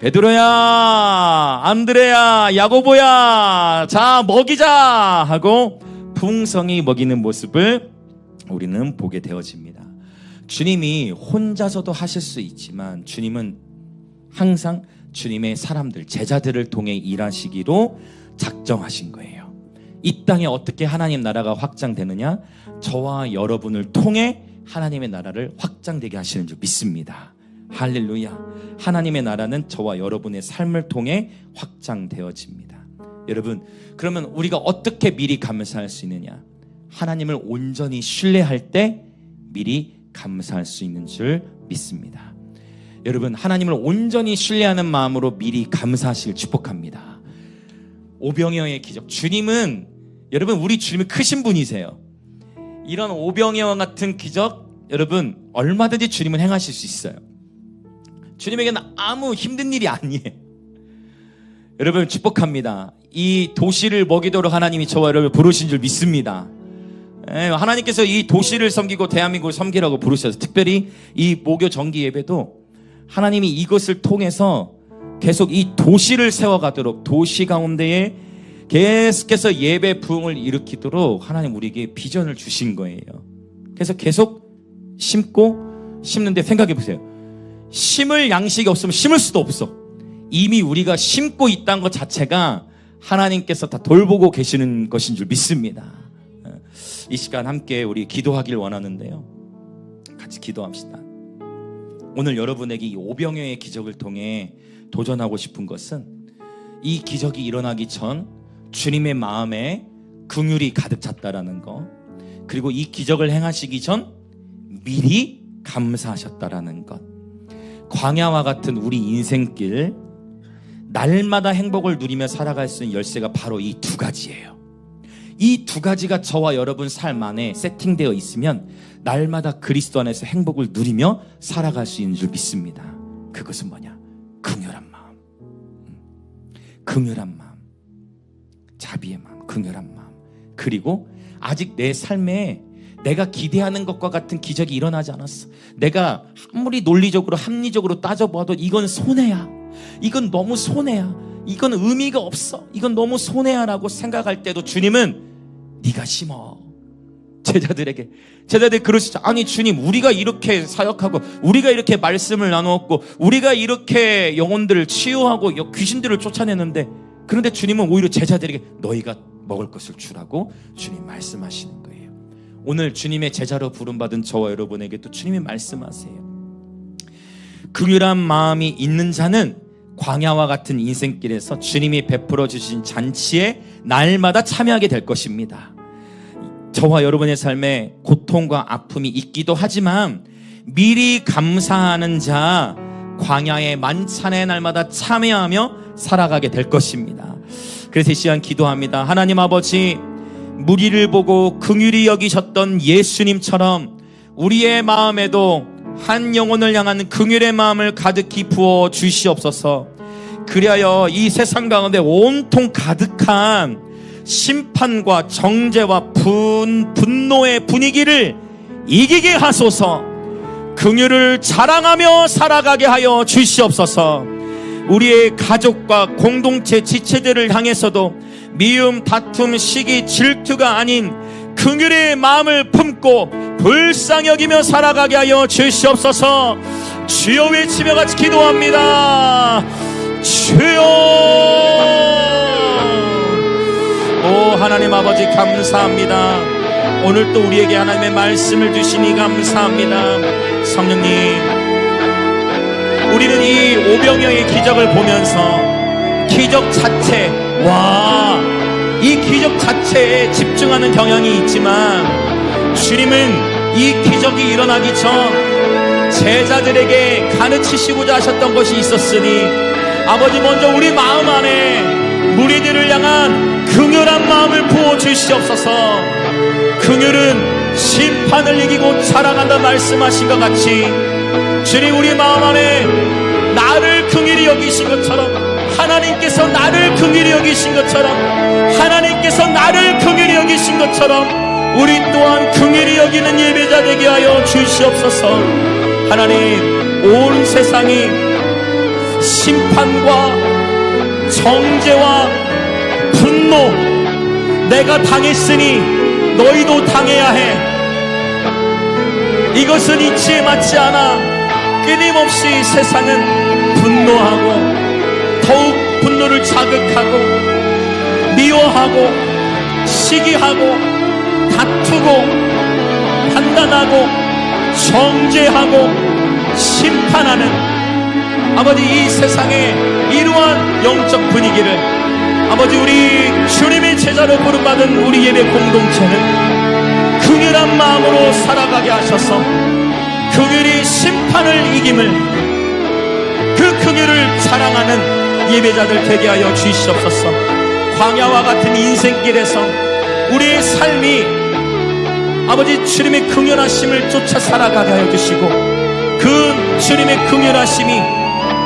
베드로야, 안드레야, 야고보야, 자 먹이자 하고 풍성히 먹이는 모습을 우리는 보게 되어집니다. 주님이 혼자서도 하실 수 있지만 주님은 항상 주님의 사람들, 제자들을 통해 일하시기로 작정하신 거예요. 이 땅에 어떻게 하나님 나라가 확장되느냐? 저와 여러분을 통해 하나님의 나라를 확장되게 하시는 줄 믿습니다. 할렐루야. 하나님의 나라는 저와 여러분의 삶을 통해 확장되어집니다. 여러분, 그러면 우리가 어떻게 미리 감사할 수 있느냐? 하나님을 온전히 신뢰할 때 미리 감사할 수 있는 줄 믿습니다. 여러분, 하나님을 온전히 신뢰하는 마음으로 미리 감사하시길 축복합니다. 오병이어의 기적. 주님은, 여러분, 우리 주님은 크신 분이세요. 이런 오병이어와 같은 기적, 여러분, 얼마든지 주님은 행하실 수 있어요. 주님에게는 아무 힘든 일이 아니에요. 여러분, 축복합니다. 이 도시를 먹이도록 하나님이 저와 여러분을 부르신 줄 믿습니다. 하나님께서 이 도시를 섬기고 대한민국을 섬기라고 부르셔서, 특별히 이 목요 정기 예배도 하나님이 이것을 통해서 계속 이 도시를 세워가도록, 도시 가운데에 계속해서 예배 부흥을 일으키도록 하나님 우리에게 비전을 주신 거예요. 그래서 계속 심는데 생각해 보세요. 심을 양식이 없으면 심을 수도 없어. 이미 우리가 심고 있다는 것 자체가 하나님께서 다 돌보고 계시는 것인 줄 믿습니다. 이 시간 함께 우리 기도하길 원하는데요, 같이 기도합시다. 오늘 여러분에게 이 오병이어의 기적을 통해 도전하고 싶은 것은, 이 기적이 일어나기 전 주님의 마음에 긍휼이 가득 찼다라는 거, 그리고 이 기적을 행하시기 전 미리 감사하셨다라는 것. 광야와 같은 우리 인생길, 날마다 행복을 누리며 살아갈 수 있는 열쇠가 바로 이 두 가지예요. 이 두 가지가 저와 여러분 삶 안에 세팅되어 있으면 날마다 그리스도 안에서 행복을 누리며 살아갈 수 있는 줄 믿습니다. 그것은 뭐냐? 긍휼한 마음. 긍휼한 마음. 자비의 마음, 긍휼한 마음. 그리고 아직 내 삶에 내가 기대하는 것과 같은 기적이 일어나지 않았어. 내가 아무리 논리적으로 합리적으로 따져봐도 이건 손해야, 이건 너무 손해야, 이건 의미가 없어, 이건 너무 손해야 라고 생각할 때도 주님은 네가 심어. 제자들이 그러시죠. 아니 주님, 우리가 이렇게 사역하고, 우리가 이렇게 말씀을 나누었고, 우리가 이렇게 영혼들을 치유하고 귀신들을 쫓아내는데, 그런데 주님은 오히려 제자들에게 너희가 먹을 것을 주라고 주님 말씀하시는 거예요. 오늘 주님의 제자로 부름받은 저와 여러분에게 또 주님이 말씀하세요. 긍휼한 마음이 있는 자는 광야와 같은 인생길에서 주님이 베풀어 주신 잔치에 날마다 참여하게 될 것입니다. 저와 여러분의 삶에 고통과 아픔이 있기도 하지만 미리 감사하는 자, 광야의 만찬의 날마다 참여하며 살아가게 될 것입니다. 그래서 이 시간 기도합니다. 하나님 아버지, 무리를 보고 긍휼히 여기셨던 예수님처럼 우리의 마음에도 한 영혼을 향한 긍휼의 마음을 가득히 부어 주시옵소서. 그리하여 이 세상 가운데 온통 가득한 심판과 정죄와 분노의 분위기를 이기게 하소서. 긍휼을 자랑하며 살아가게 하여 주시옵소서. 우리의 가족과 공동체 지체들을 향해서도 미움, 다툼, 시기, 질투가 아닌 긍휼의 마음을 품고 불쌍히 여기며 살아가게 하여 주시옵소서. 주여 외치며 같이 기도합니다. 주여. 오 하나님 아버지, 감사합니다. 오늘 또 우리에게 하나님의 말씀을 주시니 감사합니다. 성령님, 우리는 이 오병이어의 기적을 보면서 기적 자체, 이 기적 자체에 집중하는 경향이 있지만, 주님은 이 기적이 일어나기 전 제자들에게 가르치시고자 하셨던 것이 있었으니, 아버지 먼저 우리 마음 안에 무리들을 향한 긍휼한 마음을 부어 주시옵소서. 긍휼은 심판을 이기고 자랑한다 말씀하신 것 같이, 주님 우리 마음 안에 나를 긍휼히 여기신 것처럼, 하나님께서 나를 긍휼히 여기신 것처럼, 하나님께서 나를 긍휼히 여기신 것처럼 우리 또한 긍휼히 여기는 예배자 되게 하여 주시옵소서. 하나님, 온 세상이 심판과 정죄와 분노, 내가 당했으니 너희도 당해야 해, 이것은 이치에 맞지 않아. 끊임없이 세상은 분노하고 더욱 분노를 자극하고 미워하고 시기하고 다투고 판단하고 정죄하고 심판하는 아버지 이 세상의 이러한 영적 분위기를 아버지 우리 주님의 제자로 부름받은 우리 예배 공동체는 긍휼한 마음으로 살아가게 하셔서 긍휼이 심판을 이김을 그 긍휼을 자랑하는 예배자들 되게 하여 주시옵소서. 광야와 같은 인생길에서 우리의 삶이 아버지 주님의 긍휼하심을 쫓아 살아가게 하여 주시고 그 주님의 긍휼하심이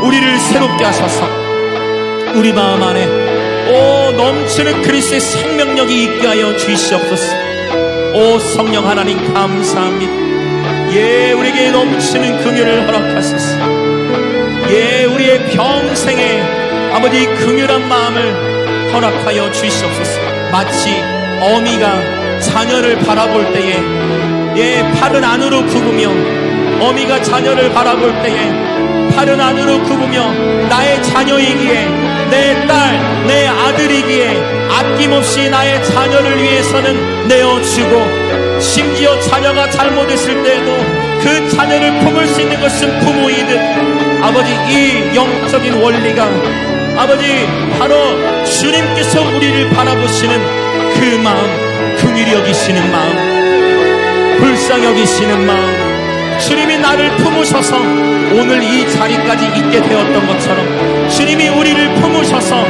우리를 새롭게 하셔서 우리 마음 안에 넘치는 그리스도의 생명력이 있게 하여 주시옵소서. 오 성령 하나님 감사합니다. 예, 우리에게 넘치는 긍휼을 허락하소서. 예, 우리의 평생에 아버지 긍휼한 마음을 허락하여 주시옵소서. 마치 어미가 자녀를 바라볼 때에 예, 팔은 안으로 굽으며 어미가 자녀를 바라볼 때에 팔은 안으로 굽으며 나의 자녀이기에 내 딸, 내 아들이기에 아낌없이 나의 자녀를 위해서는 내어주고 심지어 자녀가 잘못했을 때에도 그 자녀를 품을 수 있는 것은 부모이듯 아버지 이 영적인 원리가 아버지 바로 주님께서 우리를 바라보시는 그 마음, 긍휼히 여기시는 마음, 불쌍히 여기시는 마음, 주님이 나를 품으셔서 오늘 이 자리까지 있게 되었던 것처럼 주님이 우리를 품으셔서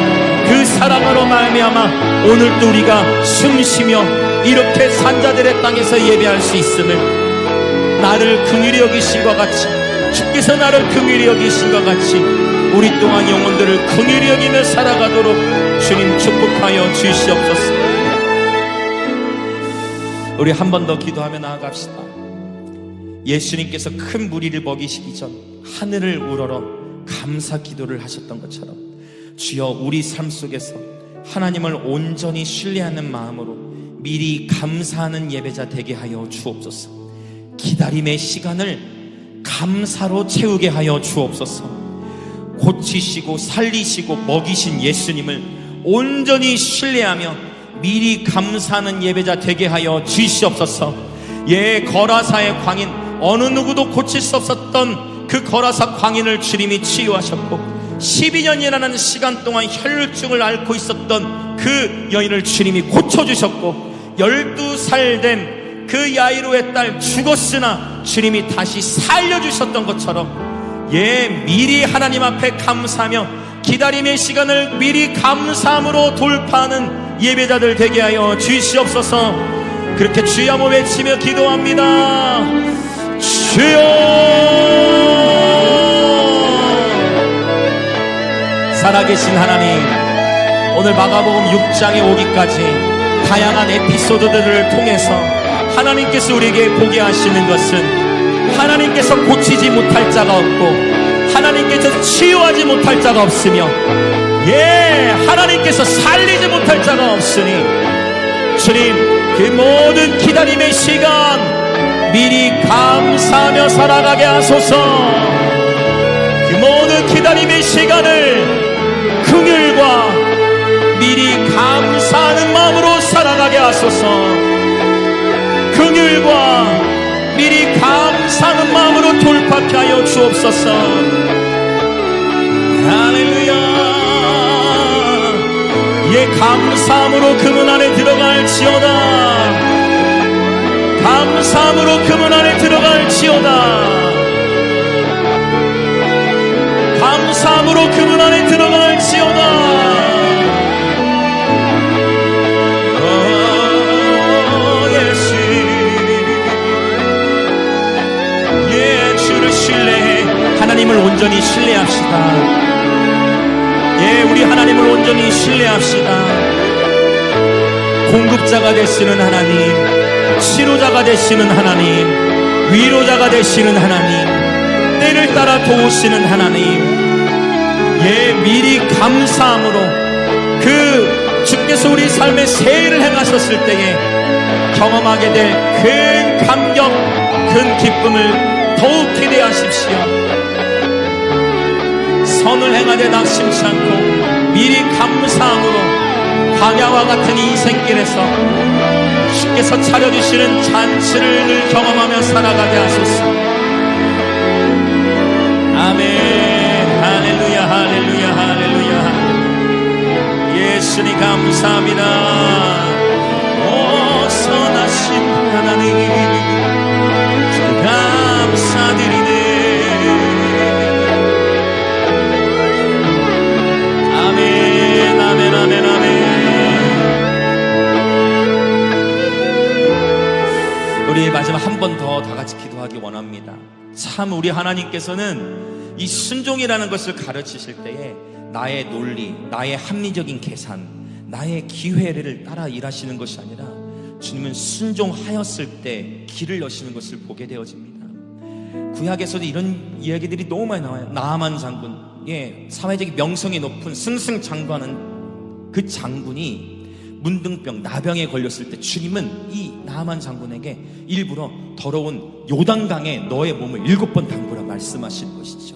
그 사랑으로 말미암아 오늘도 우리가 숨쉬며 이렇게 산자들의 땅에서 예배할 수 있음을 나를 긍휼히 여기신과 같이 주께서 나를 긍휼히 여기신과 같이 우리 또한 영혼들을 긍휼히 여기며 살아가도록 주님 축복하여 주시옵소서. 우리 한 번 더 기도하며 나아갑시다. 예수님께서 큰 무리를 먹이시기 전 하늘을 우러러 감사 기도를 하셨던 것처럼 주여 우리 삶 속에서 하나님을 온전히 신뢰하는 마음으로 미리 감사하는 예배자 되게 하여 주옵소서. 기다림의 시간을 감사로 채우게 하여 주옵소서. 고치시고 살리시고 먹이신 예수님을 온전히 신뢰하며 미리 감사하는 예배자 되게 하여 주시옵소서. 예, 거라사의 광인, 어느 누구도 고칠 수 없었던 그 거라사 광인을 주님이 치유하셨고 12년이라는 시간 동안 혈루증을 앓고 있었던 그 여인을 주님이 고쳐주셨고 12살 된 그 야이로의 딸 죽었으나 주님이 다시 살려주셨던 것처럼 예, 미리 하나님 앞에 감사하며 기다림의 시간을 미리 감사함으로 돌파하는 예배자들 되게 하여 주시옵소서. 그렇게 주여 한번 외치며 기도합니다. 주여, 살아계신 하나님, 오늘 마가복음 6장에 오기까지 다양한 에피소드들을 통해서 하나님께서 우리에게 보게 하시는 것은 하나님께서 고치지 못할 자가 없고 하나님께서 치유하지 못할 자가 없으며 예, 하나님께서 살리지 못할 자가 없으니 주님 그 모든 기다림의 시간 미리 감사하며 살아가게 하소서. 그 모든 기다림의 시간을 긍휼과 미리 감사하는 마음으로 살아가게 하소서. 긍휼과 미리 감사하는 마음으로 돌파케 하여 주옵소서. 할렐루야. 예, 감사함으로 그문 안에 들어갈지어다. 감사함으로 그문 안에 들어갈지어다. 감사함으로 그문 안에 들어갈지어다. 예수, 예, 주를 신뢰해 하나님을 온전히 신뢰합시다. 예, 우리 하나님을 온전히 신뢰합시다. 공급자가 되시는 하나님, 치료자가 되시는 하나님, 위로자가 되시는 하나님, 때를 따라 도우시는 하나님, 예, 미리 감사함으로 그 주께서 우리 삶에 새해를 행하셨을 때에 경험하게 될 큰 감격, 큰 기쁨을 더욱 기대하십시오. 선을 행하되 낙심치 않고 미리 감사함으로 광야와 같은 인생길에서 주께서 차려주시는 잔치를 늘 경험하며 살아가게 하소서. 아멘. 할렐루야 할렐루야 할렐루야. 예수님 감사합니다. 오 선하신 하나님 감사드리네. 아멘 아멘 아멘 아멘. 우리 마지막 한 번 더 다 같이 기도하기 원합니다. 참 우리 하나님께서는 이 순종이라는 것을 가르치실 때에 나의 논리, 나의 합리적인 계산, 나의 기회를 따라 일하시는 것이 아니라 주님은 순종하였을 때 길을 여시는 것을 보게 되어집니다. 구약에서도 이런 이야기들이 너무 많이 나와요. 나아만 장군, 사회적인 명성이 높은 승승장구하는 그 장군이 문둥병, 나병에 걸렸을 때 주님은 이 나아만 장군에게 일부러 더러운 요단강에 너의 몸을 7번 담그라 말씀하신 것이죠.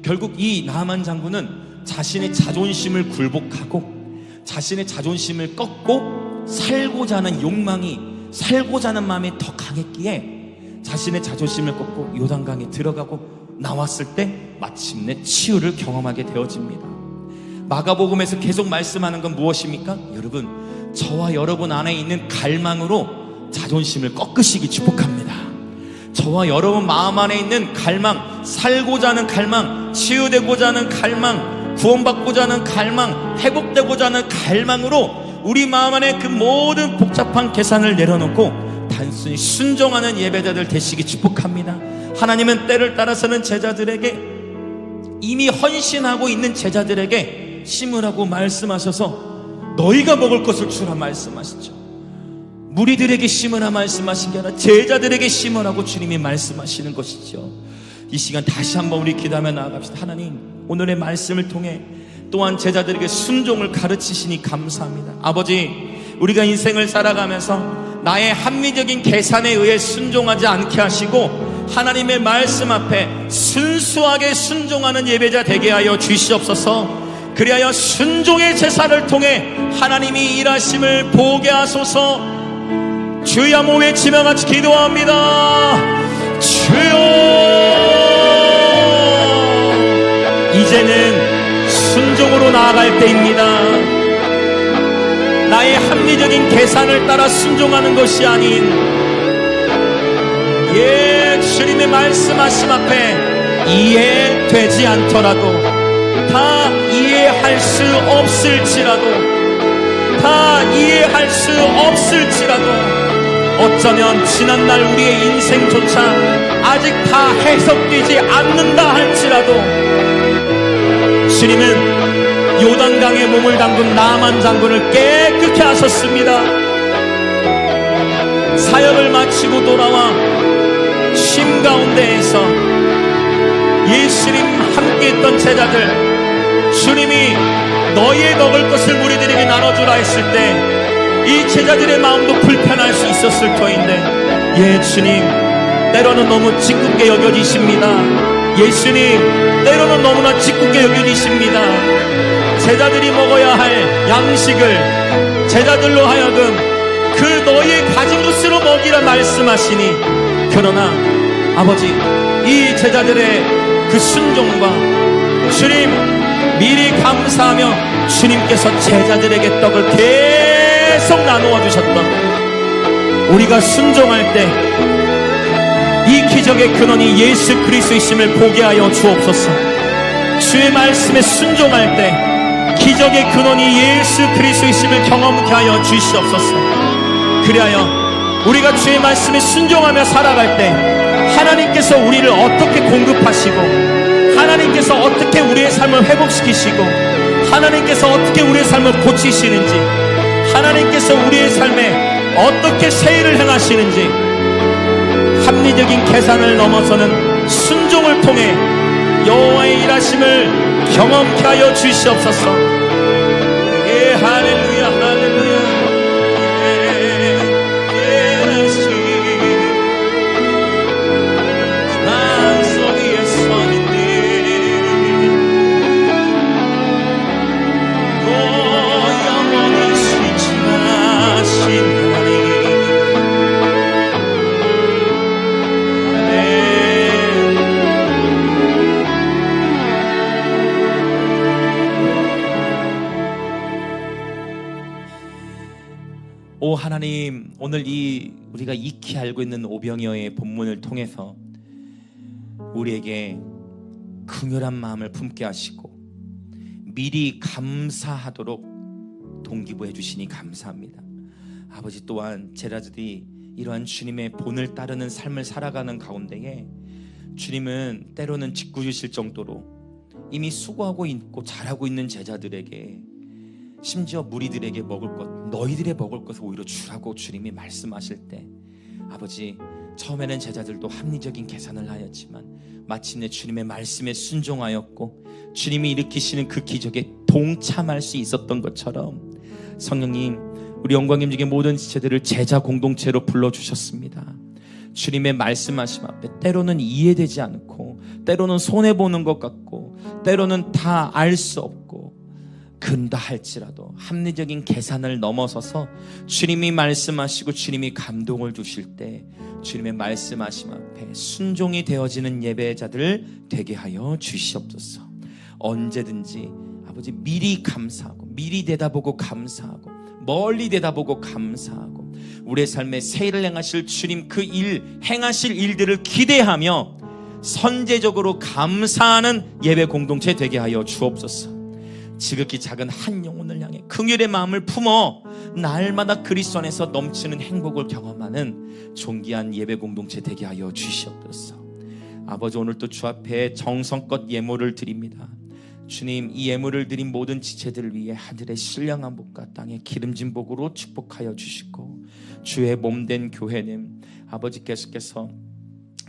결국 이 나아만 장군은 자신의 자존심을 굴복하고 자신의 자존심을 꺾고 살고자 하는 욕망이, 살고자 하는 마음이 더 강했기에 자신의 자존심을 꺾고 요단강에 들어가고 나왔을 때 마침내 치유를 경험하게 되어집니다. 마가복음에서 계속 말씀하는 건 무엇입니까? 여러분, 저와 여러분 안에 있는 갈망으로 자존심을 꺾으시기 축복합니다. 저와 여러분 마음 안에 있는 갈망, 살고자 하는 갈망, 치유되고자 하는 갈망, 구원받고자 하는 갈망, 회복되고자 하는 갈망으로 우리 마음 안에 그 모든 복잡한 계산을 내려놓고 단순히 순종하는 예배자들 되시기 축복합니다. 하나님은 때를 따라서는 제자들에게, 이미 헌신하고 있는 제자들에게 심으라고 말씀하셔서 너희가 먹을 것을 주라 말씀하시죠. 무리들에게 심으라 말씀하신 게 아니라 제자들에게 심으라고 주님이 말씀하시는 것이죠. 이 시간 다시 한번 우리 기도하며 나아갑시다. 하나님, 오늘의 말씀을 통해 또한 제자들에게 순종을 가르치시니 감사합니다. 아버지, 우리가 인생을 살아가면서 나의 합리적인 계산에 의해 순종하지 않게 하시고 하나님의 말씀 앞에 순수하게 순종하는 예배자 되게 하여 주시옵소서. 그리하여 순종의 제사를 통해 하나님이 일하심을 보게 하소서. 주여 한번 외치며 같이 기도합니다. 주여, 이제는 순종으로 나아갈 때입니다. 나의 합리적인 계산을 따라 순종하는 것이 아닌 주님의 말씀하심 앞에 이해되지 않더라도, 다 이해할 수 없을지라도, 다 이해할 수 없을지라도, 어쩌면 지난날 우리의 인생조차 아직 다 해석되지 않는다 할지라도 주님은 요단강에 몸을 담근 나아만 장군을 깨끗게 하셨습니다. 사역을 마치고 돌아와 쉼 가운데에서 예수님 함께했던 제자들, 주님이 너희의 먹을 것을 무리들에게 나눠주라 했을 때 이 제자들의 마음도 불편할 수 있었을 터인데, 주님, 때로는 너무 짓궂게 여겨지십니다. 예수님, 때로는 너무나 짓궂게 여겨지십니다. 제자들이 먹어야 할 양식을 제자들로 하여금 그 너희의 가진 것으로 먹이라 말씀하시니, 그러나 아버지, 이 제자들의 그 순종과 주님 미리 감사하며 주님께서 제자들에게 떡을 계속 나누어 주셨던 우리가 순종할 때 이 기적의 근원이 예수 그리스도이심을 보게 하여 주옵소서. 주의 말씀에 순종할 때 기적의 근원이 예수 그리스도이심을 경험케 하여 주시옵소서. 그리하여 우리가 주의 말씀에 순종하며 살아갈 때 하나님께서 우리를 어떻게 공급하시고, 하나님께서 어떻게 우리의 삶을 회복시키시고, 하나님께서 어떻게 우리의 삶을 고치시는지, 하나님께서 우리의 삶에 어떻게 세일을 행하시는지, 합리적인 계산을 넘어서는 순종을 통해 여호와의 일하심을 경험케 하여 주시옵소서. 할렐루야 할렐루야. 영원히 오 하나님, 오늘 우리가 익히 알고 있는 오병이어의 본문을 통해서 우리에게 긍휼한 마음을 품게 하시고 미리 감사하도록 동기부해 주시니 감사합니다. 아버지, 또한 제자들이 이러한 주님의 본을 따르는 삶을 살아가는 가운데에 주님은 때로는 짓궂으실 정도로 이미 수고하고 있고 잘하고 있는 제자들에게, 심지어 무리들에게 먹을 것, 너희들의 먹을 것을 오히려 주라고 주님이 말씀하실 때, 아버지, 처음에는 제자들도 합리적인 계산을 하였지만 마침내 주님의 말씀에 순종하였고 주님이 일으키시는 그 기적에 동참할 수 있었던 것처럼, 성령님, 우리 영광임직의 모든 지체들을 제자 공동체로 불러주셨습니다. 주님의 말씀하심 앞에 때로는 이해되지 않고, 때로는 손해보는 것 같고, 때로는 다 알 수 없고 그런다 할지라도 합리적인 계산을 넘어서서 주님이 말씀하시고 주님이 감동을 주실 때 주님의 말씀하심 앞에 순종이 되어지는 예배자들 되게 하여 주시옵소서. 언제든지 아버지, 미리 감사하고 미리 내다보고 감사하고 멀리 내다보고 감사하고 우리의 삶에 새 일을 행하실 주님, 그 행하실 일들을 기대하며 선제적으로 감사하는 예배 공동체 되게 하여 주옵소서. 지극히 작은 한 영혼을 향해 긍휼의 마음을 품어 날마다 그리스도 안에서 넘치는 행복을 경험하는 존귀한 예배 공동체 되게 하여 주시옵소서. 아버지, 오늘도 주 앞에 정성껏 예물을 드립니다. 주님, 이 예물을 드린 모든 지체들을 위해 하늘의 신령한 복과 땅의 기름진 복으로 축복하여 주시고, 주의 몸된 교회는 아버지 계속해서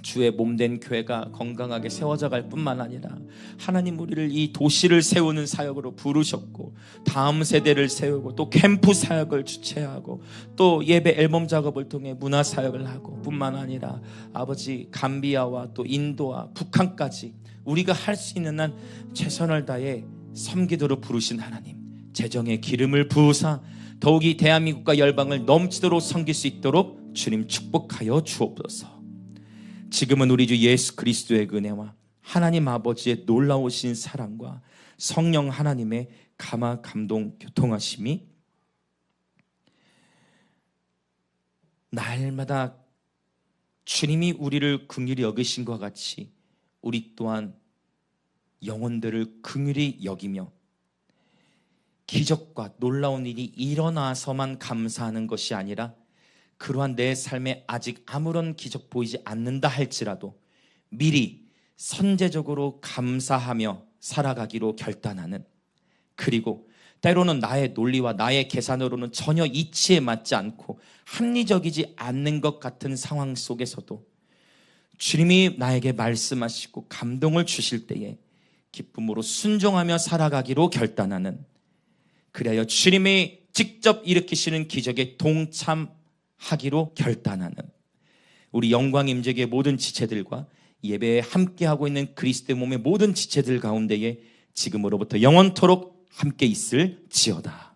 주의 몸된 교회가 건강하게 세워져 갈 뿐만 아니라 하나님, 우리를 이 도시를 세우는 사역으로 부르셨고 다음 세대를 세우고 또 캠프 사역을 주최하고 또 예배 앨범 작업을 통해 문화 사역을 하고 뿐만 아니라 아버지, 감비아와 또 인도와 북한까지 우리가 할 수 있는 한 최선을 다해 섬기도록 부르신 하나님, 재정의 기름을 부으사 더욱이 대한민국과 열방을 넘치도록 섬길 수 있도록 주님 축복하여 주옵소서. 지금은 우리 주 예수 그리스도의 은혜와 하나님 아버지의 놀라우신 사랑과 성령 하나님의 감화 감동 교통하심이 날마다 주님이 우리를 긍휼히 여기신 것 같이 우리 또한 영혼들을 긍휼히 여기며 기적과 놀라운 일이 일어나서만 감사하는 것이 아니라 그러한 내 삶에 아직 아무런 기적 보이지 않는다 할지라도 미리 선제적으로 감사하며 살아가기로 결단하는, 그리고 때로는 나의 논리와 나의 계산으로는 전혀 이치에 맞지 않고 합리적이지 않는 것 같은 상황 속에서도 주님이 나에게 말씀하시고 감동을 주실 때에 기쁨으로 순종하며 살아가기로 결단하는, 그리하여 주님이 직접 일으키시는 기적에 동참하기로 결단하는 우리 영광임재의 모든 지체들과 예배에 함께하고 있는 그리스도의 몸의 모든 지체들 가운데에 지금으로부터 영원토록 함께 있을지어다.